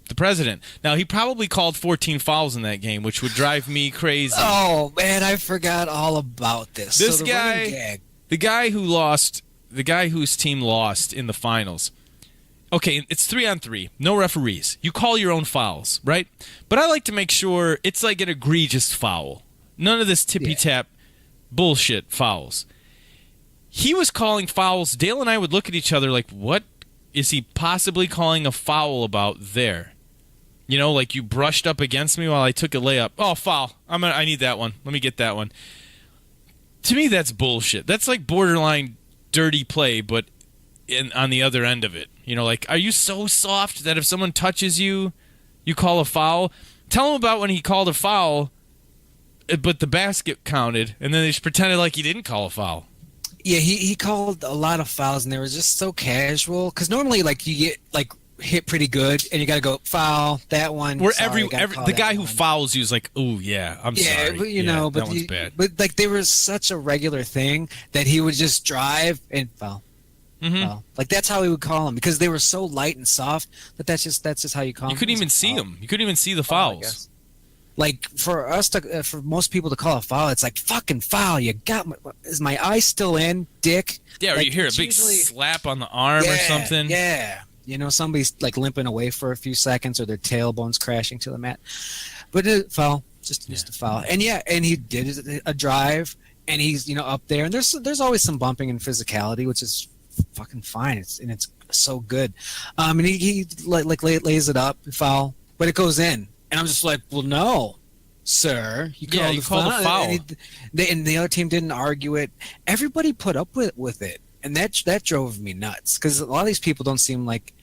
the president. Now, he probably called 14 fouls in that game, which would drive me crazy. Oh, man, I forgot all about this. This guy, the guy whose team lost in the finals. Okay, it's 3-on-3, no referees. You call your own fouls, right? But I like to make sure it's like an egregious foul. None of this tippy-tap bullshit fouls. He was calling fouls. Dale and I would look at each other like, what is he possibly calling a foul about there? You know, like, you brushed up against me while I took a layup. Oh, foul. I need that one. Let me get that one. To me, that's bullshit. That's like borderline dirty play, but on the other end of it. You know, like, are you so soft that if someone touches you, you call a foul? Tell him about when he called a foul, but the basket counted, and then they just pretended like he didn't call a foul. Yeah, he called a lot of fouls, and they were just so casual. Because normally, like, you get like hit pretty good, and you got to go foul that one. Where the guy who fouls you is like, oh yeah, I'm sorry. Yeah, but that one's bad. But like, they were such a regular thing that he would just drive and foul. Mm-hmm. Foul. Like, that's how he would call them, because they were so light and soft that that's just how you call them. You couldn't even see them. You couldn't even see the fouls. Like, for us for most people to call a foul, it's like, fucking foul. You got is my eye still in, dick? Yeah, or like, you hear a big slap on the arm or something. Yeah. You know, somebody's like limping away for a few seconds, or their tailbones crashing to the mat. But foul, just a foul. And and he did a drive, and he's up there, and there's always some bumping and physicality, which is fucking fine. It's so good. And he lays it up, foul, but it goes in. And I'm just like, well, no, sir. You called a foul. And the other team didn't argue it. Everybody put up with it. And that drove me nuts. Because a lot of these people don't seem like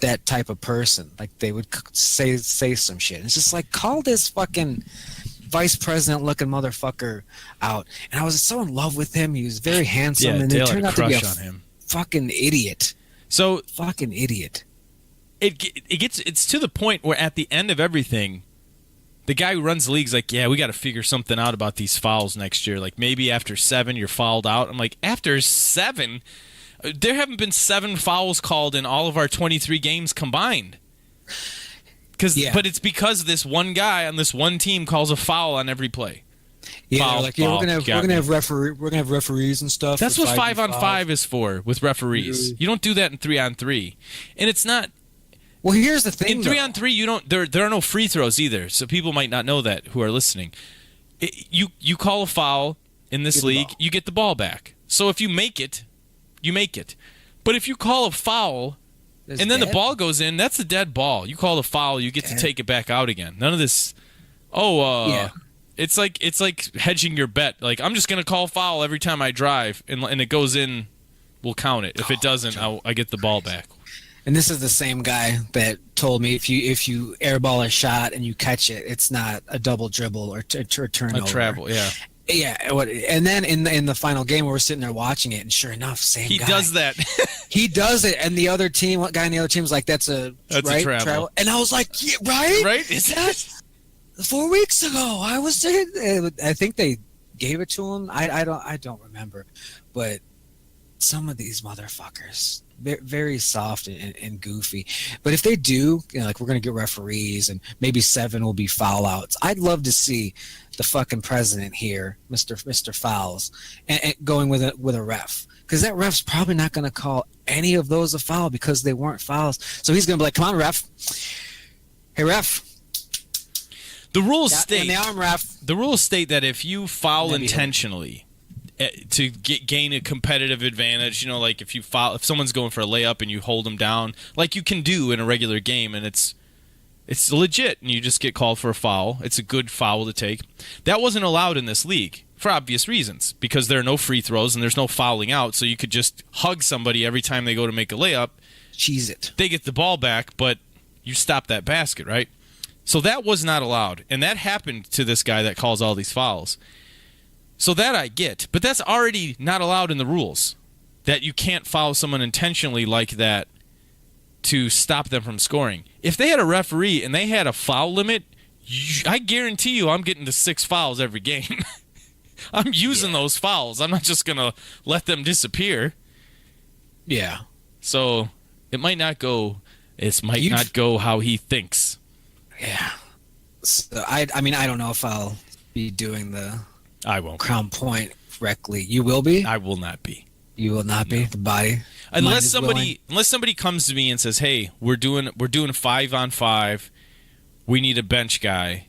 that type of person. Like, they would say some shit. And it's just like, call this fucking vice president looking motherfucker out. And I was so in love with him. He was very handsome. Yeah, and Dale it turned out to be a fucking idiot. So fucking idiot. It's to the point where at the end of everything, the guy who runs the league's like, yeah, we got to figure something out about these fouls next year. Like, maybe after 7 you're fouled out. I'm like, after 7? There haven't been 7 fouls called in all of our 23 games combined. But it's because this one guy on this one team calls a foul on every play. Yeah, we're gonna have referees and stuff. That's what 5-on-5 is for, with referees. You don't do that in 3-on-3, and it's not. Well, here's the thing. In 3-on-3, you don't. There are no free throws either, so people might not know that who are listening. You call a foul in this league, you get the ball back. So if you make it, you make it. But if you call a foul and then the ball goes in, that's a dead ball. You call a foul, you get to take it back out again. None of this. It's like hedging your bet. Like, I'm just gonna call foul every time I drive, and it goes in, we'll count it. If it doesn't, I get the ball back. And this is the same guy that told me if you airball a shot and you catch it, it's not a double dribble or turnover. A travel, yeah. Yeah, and then in the final game, we're sitting there watching it, and sure enough, same guy. He does that. He does it, and the other team, guy on the other team was like, "That's a travel." And I was like, yeah, right? Right? Is that 4 weeks ago? I was there. I think they gave it to him. I don't remember, but some of these motherfuckers, very soft and goofy. But if they do, like, we're going to get referees, and maybe 7 will be foul outs. I'd love to see the fucking president here, Mr. Fouls, and going with a ref. Because that ref's probably not going to call any of those a foul because they weren't fouls. So he's going to be like, come on, ref. Hey, ref. The rules state the arm, ref. The rules state that if you foul intentionally, to gain a competitive advantage. Like if someone's going for a layup and you hold them down, like you can do in a regular game, and it's legit, and you just get called for a foul. It's a good foul to take. That wasn't allowed in this league for obvious reasons, because there are no free throws and there's no fouling out, so you could just hug somebody every time they go to make a layup. Cheese it. They get the ball back, but you stop that basket, right? So that was not allowed, and that happened to this guy that calls all these fouls. So that I get, but that's already not allowed in the rules, that you can't foul someone intentionally like that to stop them from scoring. If they had a referee and they had a foul limit, I guarantee you I'm getting to 6 fouls every game. I'm using those fouls. I'm not just going to let them disappear. Yeah. So it might not go not go how he thinks. Yeah. So I don't know if I'll be doing I won't. Crown Point correctly. You will be? I will not be. You will not be. The body. Unless somebody comes to me and says, "Hey, we're doing 5-on-5. We need a bench guy.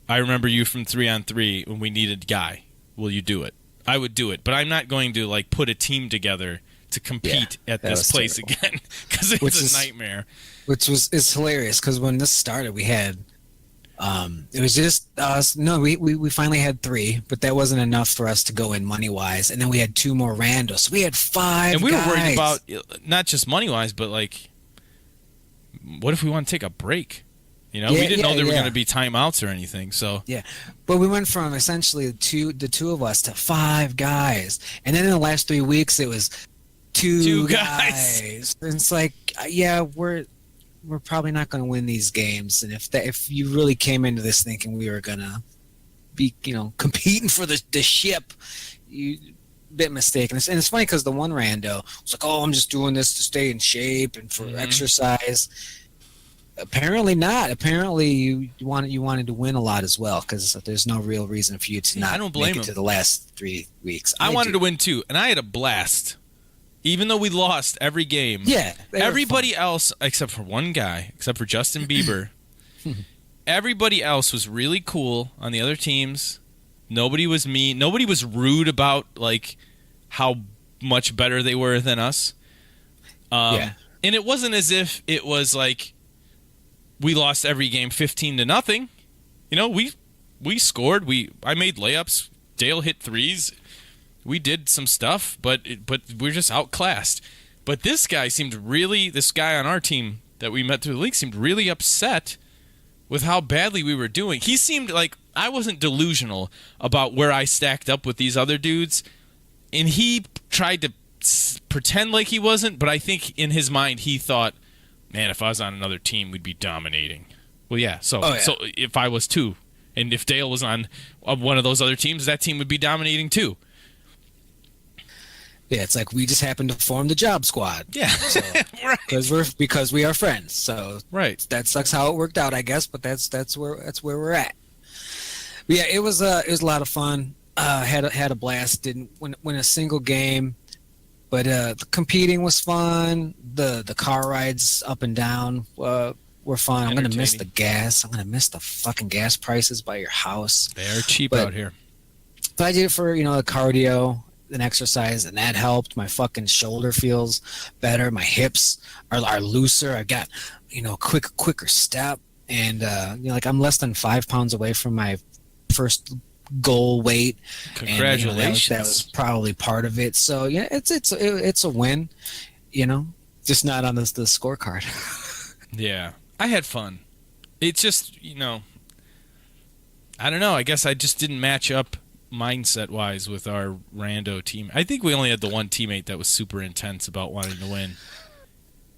I remember you from 3-on-3 when we needed a guy. Will you do it?" I would do it, but I'm not going to put a team together to compete at this place again, because it's a nightmare. It's hilarious, because when this started, we had it was just us. No, we finally had 3, but that wasn't enough for us to go in money wise, and then we had 2 more randos. So we had 5. And we guys. were worried about not just money wise, but what if we want to take a break? We didn't know there were going to be timeouts or anything. So yeah, but we went from essentially the two of us to 5 guys, and then in the last 3 weeks it was 2 guys. And it's like, we're probably not going to win these games. And if you really came into this thinking we were going to be, competing for the ship, you bit mistaken. And it's funny because the one rando was like, "Oh, I'm just doing this to stay in shape and for exercise." Apparently not. Apparently you wanted to win a lot as well, because there's no real reason for you to not make it to the last 3 weeks. I wanted to win too, and I had a blast. Even though we lost every game. Yeah. Everybody else, except for one guy, except for Justin Bieber, everybody else was really cool on the other teams. Nobody was mean. Nobody was rude about how much better they were than us. And it wasn't as if it was we lost every game 15-0. We scored. I made layups. Dale hit threes. We did some stuff, but we're just outclassed. But this guy on our team that we met through the league seemed really upset with how badly we were doing. He seemed like I wasn't delusional about where I stacked up with these other dudes, and he tried to pretend like he wasn't, but I think in his mind he thought, "Man, if I was on another team, we'd be dominating." Well, yeah, so if I was too, and if Dale was on one of those other teams, that team would be dominating too. Yeah, it's like we just happened to form the job squad. Yeah, so, right. Because we are friends. So right, that sucks how it worked out, I guess. But that's where we're at. But yeah, it was a lot of fun. Had a blast. Didn't win a single game, but the competing was fun. The car rides up and down were fun. I'm gonna miss the gas. I'm gonna miss the fucking gas prices by your house. They're cheap out here. But I did it for the cardio and exercise, and that helped. My fucking shoulder feels better. My hips are looser. I got quicker step, and I'm less than 5 pounds away from my first goal weight. Congratulations. And, that was probably part of it. So yeah, it's a win. Just not on the scorecard. Yeah, I had fun. It's just I don't know. I guess I just didn't match up mindset-wise with our rando team. I think we only had the one teammate that was super intense about wanting to win.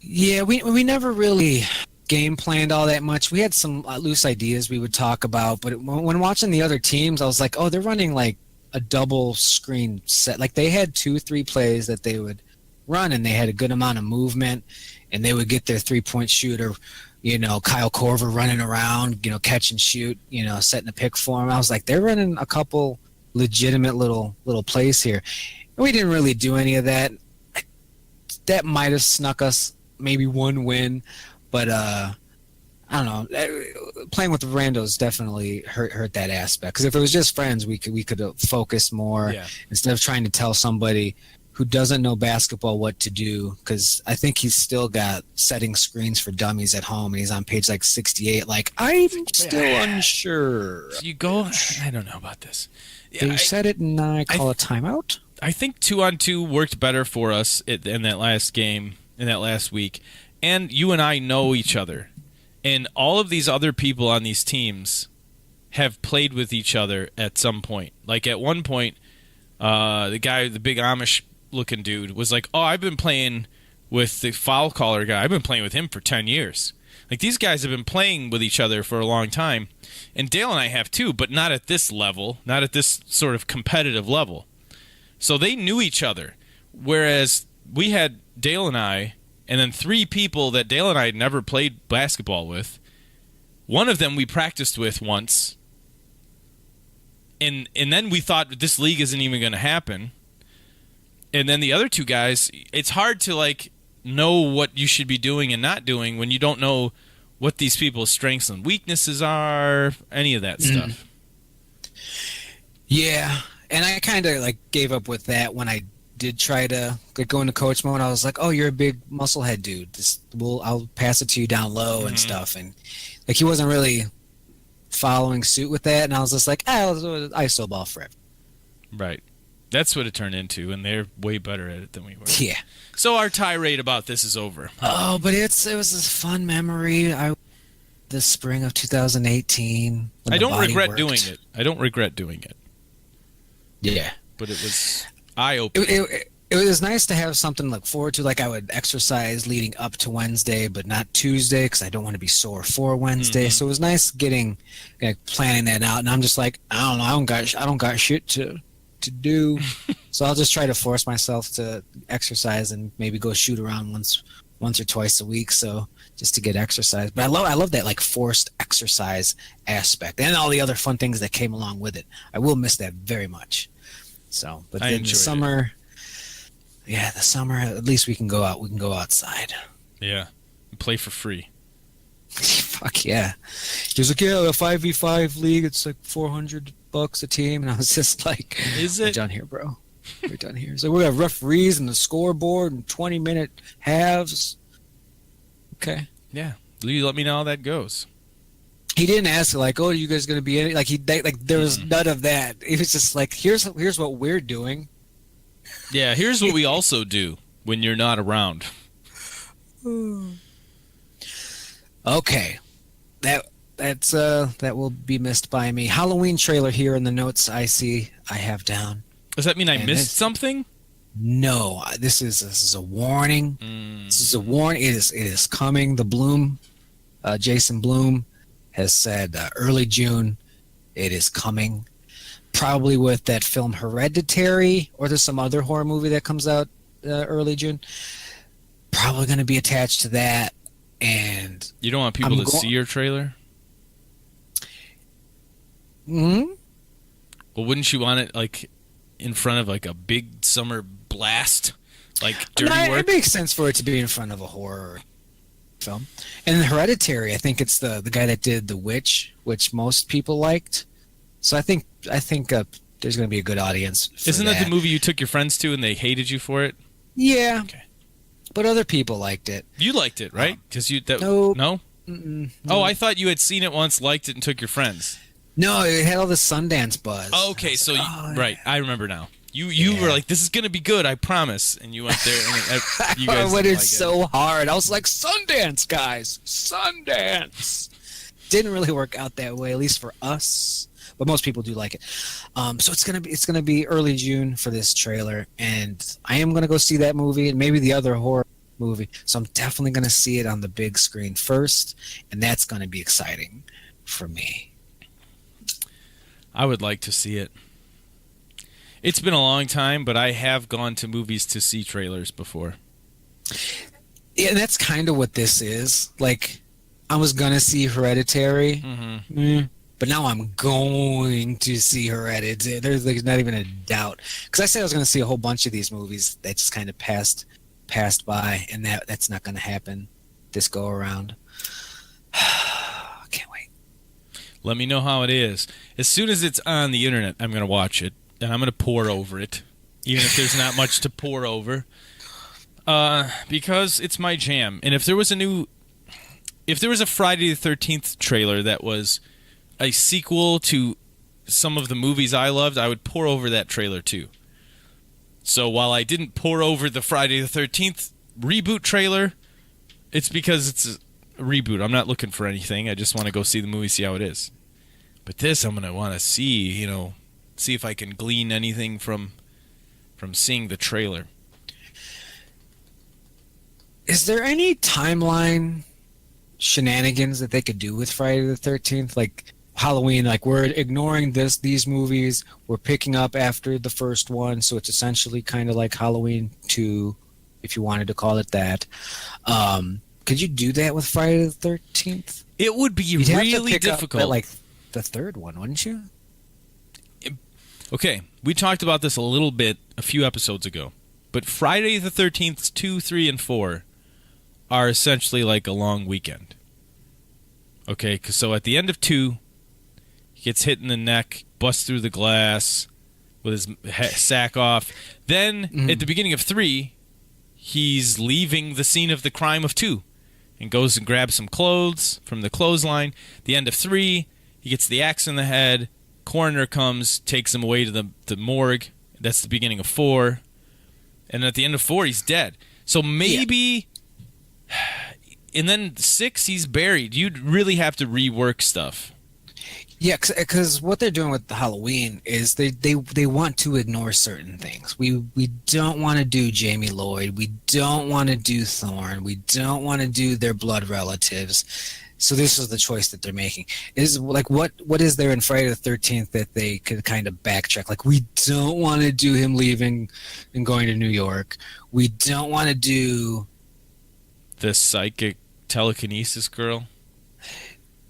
Yeah, we never really game planned all that much. We had some loose ideas we would talk about, but when watching the other teams, I was like, oh, they're running like a double screen set. Like they had 2-3 plays that they would run, and they had a good amount of movement, and they would get their 3-point shooter, Kyle Korver running around, catch and shoot, setting a pick for him. I was like, they're running a couple legitimate little plays here. And we didn't really do any of that. That might have snuck us maybe one win, but I don't know. Playing with the randos definitely hurt that aspect. Because if it was just friends, we could have focused more instead of trying to tell somebody who doesn't know basketball what to do. Because I think he's still got setting screens for dummies at home, and he's on page like 68. Like, I'm still unsure. You go. I don't know about this. They said it, and I call a timeout. I think 2-on-2 worked better for us in that last game, in that last week, and you and I know each other. And all of these other people on these teams have played with each other at some point. Like at one point, the guy, the big Amish-looking dude, was like, "Oh, I've been playing with the foul caller guy. I've been playing with him for 10 years." Like these guys have been playing with each other for a long time. And Dale and I have too, but not at this level, not at this sort of competitive level. So they knew each other. Whereas we had Dale and I, and then 3 people that Dale and I had never played basketball with. One of them we practiced with once. And then we thought this league isn't even going to happen. And then the other 2 guys, it's hard to like know what you should be doing and not doing when you don't know what these people's strengths and weaknesses are, any of that stuff. Yeah, and I kind of like gave up with that when I did try to go into coach mode. I was like, "Oh, you're a big musclehead dude. I'll pass it to you down low and stuff." And like he wasn't really following suit with that, and I was just like, "I'll ISO ball forever." Right. That's what it turned into, and they're way better at it than we were. Yeah. So our tirade about this is over. Oh, but it was a fun memory. The spring of 2018. I don't regret doing it. I don't regret doing it. Yeah. But it was eye-opening. It was nice to have something to look forward to. Like I would exercise leading up to Wednesday, but not Tuesday because I don't want to be sore for Wednesday. So it was nice planning that out. And I'm just like, I don't know, I don't got shit to do. So I'll just try to force myself to exercise and maybe go shoot around once or twice a week. So just to get exercise. But I love that like forced exercise aspect and all the other fun things that came along with it. I will miss that very much. So, but then the summer. Yeah, the summer, at least we can go out. We can go outside. Yeah. Play for free. Fuck yeah. He was like, yeah, a 5v5 league, it's like $400 a team. And I was just like, is it? We're done here, bro. We're done here. So we have referees and the scoreboard and 20-minute halves. Okay. Yeah. You let me know how that goes. He didn't ask like, "Oh, are you guys going to be in it?" Like there was none of that. It was just like, here's what we're doing. Yeah, here's what we also do when you're not around. Okay. That will be missed by me. Halloween trailer here in the notes I see I have down. Does that mean I missed something? No, this is a warning. This is a warning. It is coming. The Bloom, Jason Bloom, has said early June. It is coming. Probably with that film Hereditary, or there's some other horror movie that comes out early June. Probably going to be attached to that. And you don't want people to see your trailer? Hmm? Well, wouldn't you want it like in front of like a big summer blast, like Dirty Work? It makes sense for it to be in front of a horror film. And Hereditary, I think it's the guy that did The Witch, which most people liked. So I think there's going to be a good audience for Isn't that the movie you took your friends to and they hated you for it? Yeah. Okay. But other people liked it. You liked it, right? Because no. No? No. Oh, I thought you had seen it once, liked it, and took your friends. No, it had all the Sundance buzz. Oh, okay, so right, I remember now. You were like, "This is gonna be good, I promise," and you went there, and you guys. I went in so hard. I was like, "Sundance, guys, Sundance." Didn't really work out that way, at least for us. But most people do like it. So it's gonna be early June for this trailer, and I am gonna go see that movie and maybe the other horror movie. So I'm definitely gonna see it on the big screen first, and that's gonna be exciting for me. I would like to see it. It's been a long time, but I have gone to movies to see trailers before. Yeah, that's kind of what this is. Like, I was gonna see Hereditary. But now I'm going to see Hereditary. There's not even a doubt. Because I said I was going to see a whole bunch of these movies that just kind of passed by, and that's not going to happen this go around. Let me know how it is. As soon as it's on the internet, I'm going to watch it, and I'm going to pour over it, even if there's not much to pour over, because it's my jam. And if there was a Friday the 13th trailer that was a sequel to some of the movies I loved, I would pour over that trailer too. So while I didn't pour over the Friday the 13th reboot trailer, it's because it's a reboot. I'm not looking for anything. I just want to go see the movie, see how it is. But this, I'm going to want to see if I can glean anything from seeing the trailer. Is there any timeline shenanigans that they could do with Friday the 13th? Like Halloween, like we're ignoring these movies, we're picking up after the first one, so it's essentially kind of like Halloween 2, if you wanted to call it that. Could you do that with Friday the 13th? It would be You'd really have to pick difficult. up at, like, the third one, wouldn't you? Okay, we talked about this a little bit a few episodes ago, but Friday the 13th, 2, 3, and 4 are essentially like a long weekend. Okay, so at the end of 2, he gets hit in the neck, busts through the glass with his sack off. Then, at the beginning of 3, he's leaving the scene of the crime of 2 and goes and grabs some clothes from the clothesline. The end of 3, he gets the axe in the head. Coroner comes, takes him away to the morgue. That's the beginning of 4. And at the end of 4, he's dead. So maybe... Yeah. And then 6, he's buried. You'd really have to rework stuff. Yeah, because what they're doing with the Halloween is they want to ignore certain things. We don't want to do Jamie Lloyd. We don't want to do Thorne. We don't want to do their blood relatives. So this is the choice that they're making. Is like what is there in Friday the 13th that they could kind of backtrack? Like we don't want to do him leaving and going to New York. We don't want to do the psychic telekinesis girl.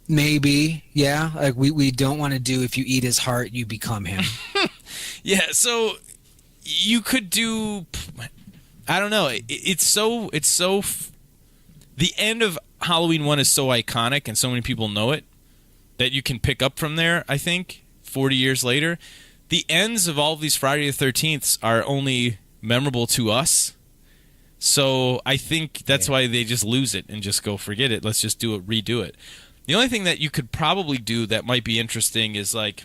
Maybe, yeah. Like we don't want to do if you eat his heart, you become him. Yeah, so you could do. I don't know. It's so. The end of Halloween 1 is so iconic, and so many people know it that you can pick up from there. I think 40 years later, the ends of all of these Friday the 13ths are only memorable to us. So I think that's why they just lose it and just go forget it. Let's just redo it. The only thing that you could probably do that might be interesting is like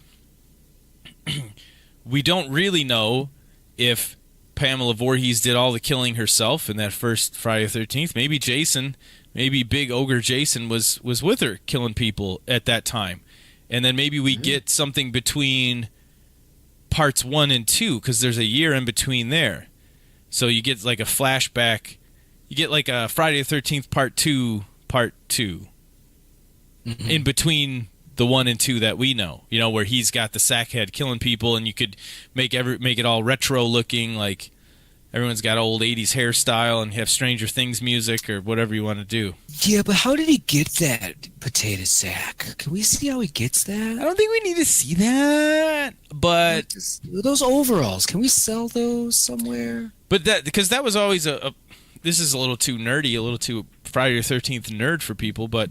we don't really know if Pamela Voorhees did all the killing herself in that first Friday the 13th. Maybe Jason, maybe Big Ogre Jason was with her killing people at that time. And then maybe we get something between parts 1 and 2 because there's a year in between there. So you get like a flashback. You get like a Friday the 13th part 2. In between the 1 and 2 that we know, where he's got the sackhead killing people, and you could make it all retro looking, like everyone's got old 80s hairstyle and have Stranger Things music or whatever you want to do. Yeah, but how did he get that potato sack? Can we see how he gets that? I don't think we need to see that, but those overalls, can we sell those somewhere? But because that was always this is a little too nerdy, a little too Friday the 13th nerd for people, but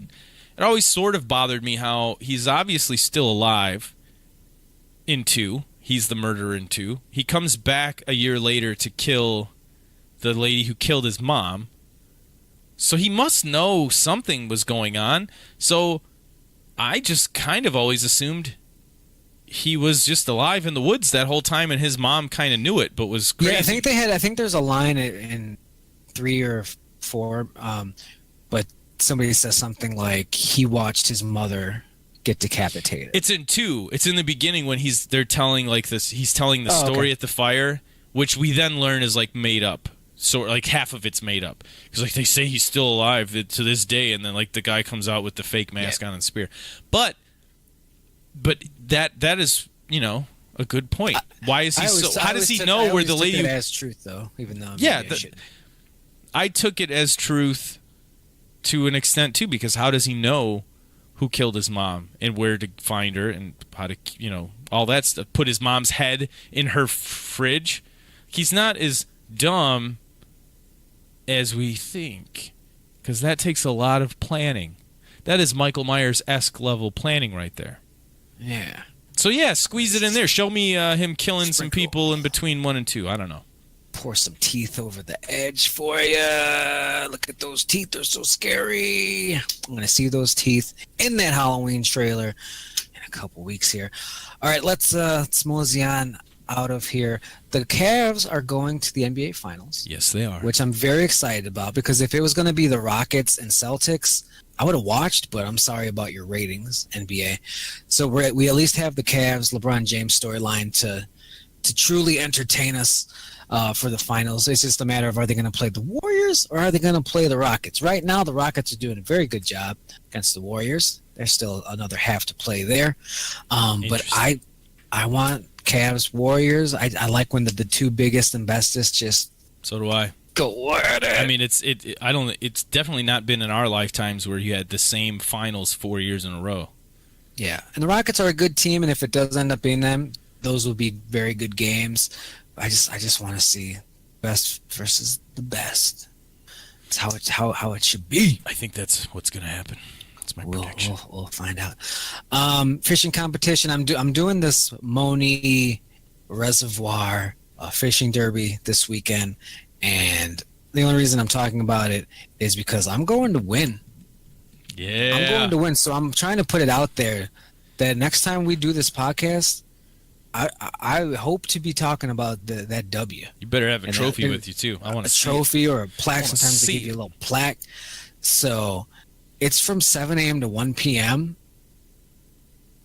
it always sort of bothered me how he's obviously still alive in 2. He's the murderer in 2. He comes back a year later to kill the lady who killed his mom. So he must know something was going on. So I just kind of always assumed he was just alive in the woods that whole time, and his mom kind of knew it, but was crazy. Yeah, I think there's a line in 3 or 4, but somebody says something like he watched his mother get decapitated. It's in 2. It's in the beginning when they're telling like this. He's telling the story at the fire, which we then learn is like made up. So like half of it's made up because like they say he's still alive to this day, and then like the guy comes out with the fake mask on and spear. But that is a good point. Why is he How does he know where the lady? I took it as truth though, even though I took it as truth. To an extent, too, because how does he know who killed his mom and where to find her and how to, all that stuff? Put his mom's head in her fridge? He's not as dumb as we think, because that takes a lot of planning. That is Michael Myers-esque level planning right there. Yeah. So yeah, squeeze it in there. Show me him killing some people in between 1 and 2. I don't know. Pour some teeth over the edge for you. Look at those teeth; they're so scary. I'm gonna see those teeth in that Halloween trailer in a couple weeks here. All right, let's mosey on out of here. The Cavs are going to the NBA Finals. Yes, they are. Which I'm very excited about, because if it was going to be the Rockets and Celtics, I would have watched, but I'm sorry about your ratings, NBA. So we at least have the Cavs, LeBron James storyline to truly entertain us for the finals. It's just a matter of, are they going to play the Warriors or are they going to play the Rockets? Right now, the Rockets are doing a very good job against the Warriors. There's still another half to play there. But I want Cavs, Warriors. I like when the two biggest and bestest just so do I go at it. I mean, it's definitely not been in our lifetimes where you had the same finals 4 years in a row. Yeah, and the Rockets are a good team, and if it does end up being them, those will be very good games. I just want to see best versus the best. It's how it should be. I think that's what's going to happen. That's my prediction. We'll find out. Fishing competition. I'm doing this Moni Reservoir fishing derby this weekend, and the only reason I'm talking about it is because I'm going to win. Yeah, I'm going to win. So I'm trying to put it out there that next time we do this podcast, I hope to be talking about that W. You better have a trophy with you too. I want a trophy or a plaque. Sometimes they give you a little plaque. So it's from 7 a.m. to 1 p.m.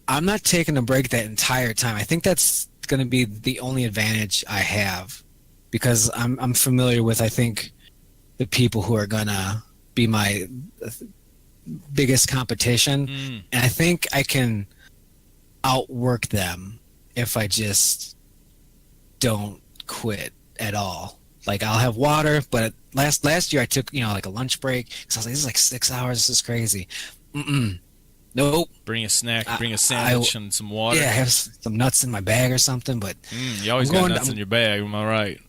I'm not taking a break that entire time. I think that's going to be the only advantage I have, because I'm familiar with, I think, the people who are going to be my biggest competition. And I think I can outwork them if I just don't quit at all. Like, I'll have water, but last year I took, like a lunch break, because I was like, this is like 6 hours, this is crazy. Nope. Bring a snack, bring a sandwich and some water. Yeah, I have some nuts in my bag or something, but... you always got nuts in your bag, am I right?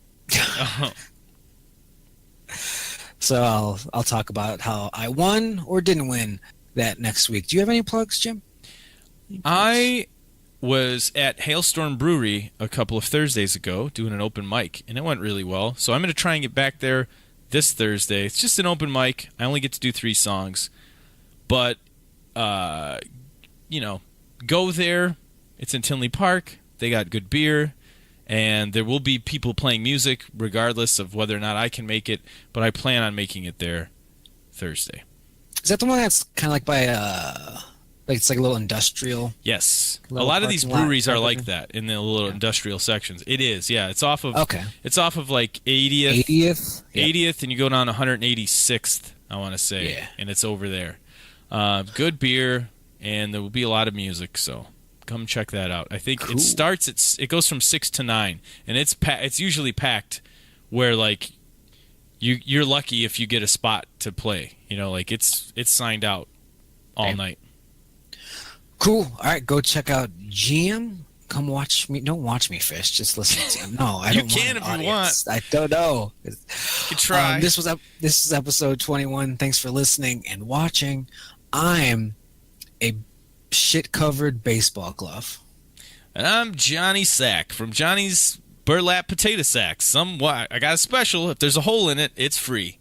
So I'll talk about how I won or didn't win that next week. Do you have any plugs, Jim? I was at Hailstorm Brewery a couple of Thursdays ago doing an open mic, and it went really well. So I'm going to try and get back there this Thursday. It's just an open mic. I only get to do 3 songs. But, go there. It's in Tinley Park. They got good beer. And there will be people playing music regardless of whether or not I can make it. But I plan on making it there Thursday. Is that the one that's kind of like by... like it's like a little industrial. Yes, a lot of these breweries are like that in the little industrial sections. It is, yeah. It's off of It's off of like 80th, and you go down 186th. I want to say, and it's over there. Good beer, and there will be a lot of music. So come check that out. I think it goes from 6 to 9, and it's usually packed, where like you're lucky if you get a spot to play. Like it's signed out all night. Cool. All right, go check out GM. Come watch me. Don't watch me fish. Just listen to him. No, I don't. You can if you want. I don't know. You can try. This is episode 21. Thanks for listening and watching. I'm a shit-covered baseball glove. And I'm Johnny Sack from Johnny's Burlap Potato Sacks. I got a special. If there's a hole in it, it's free.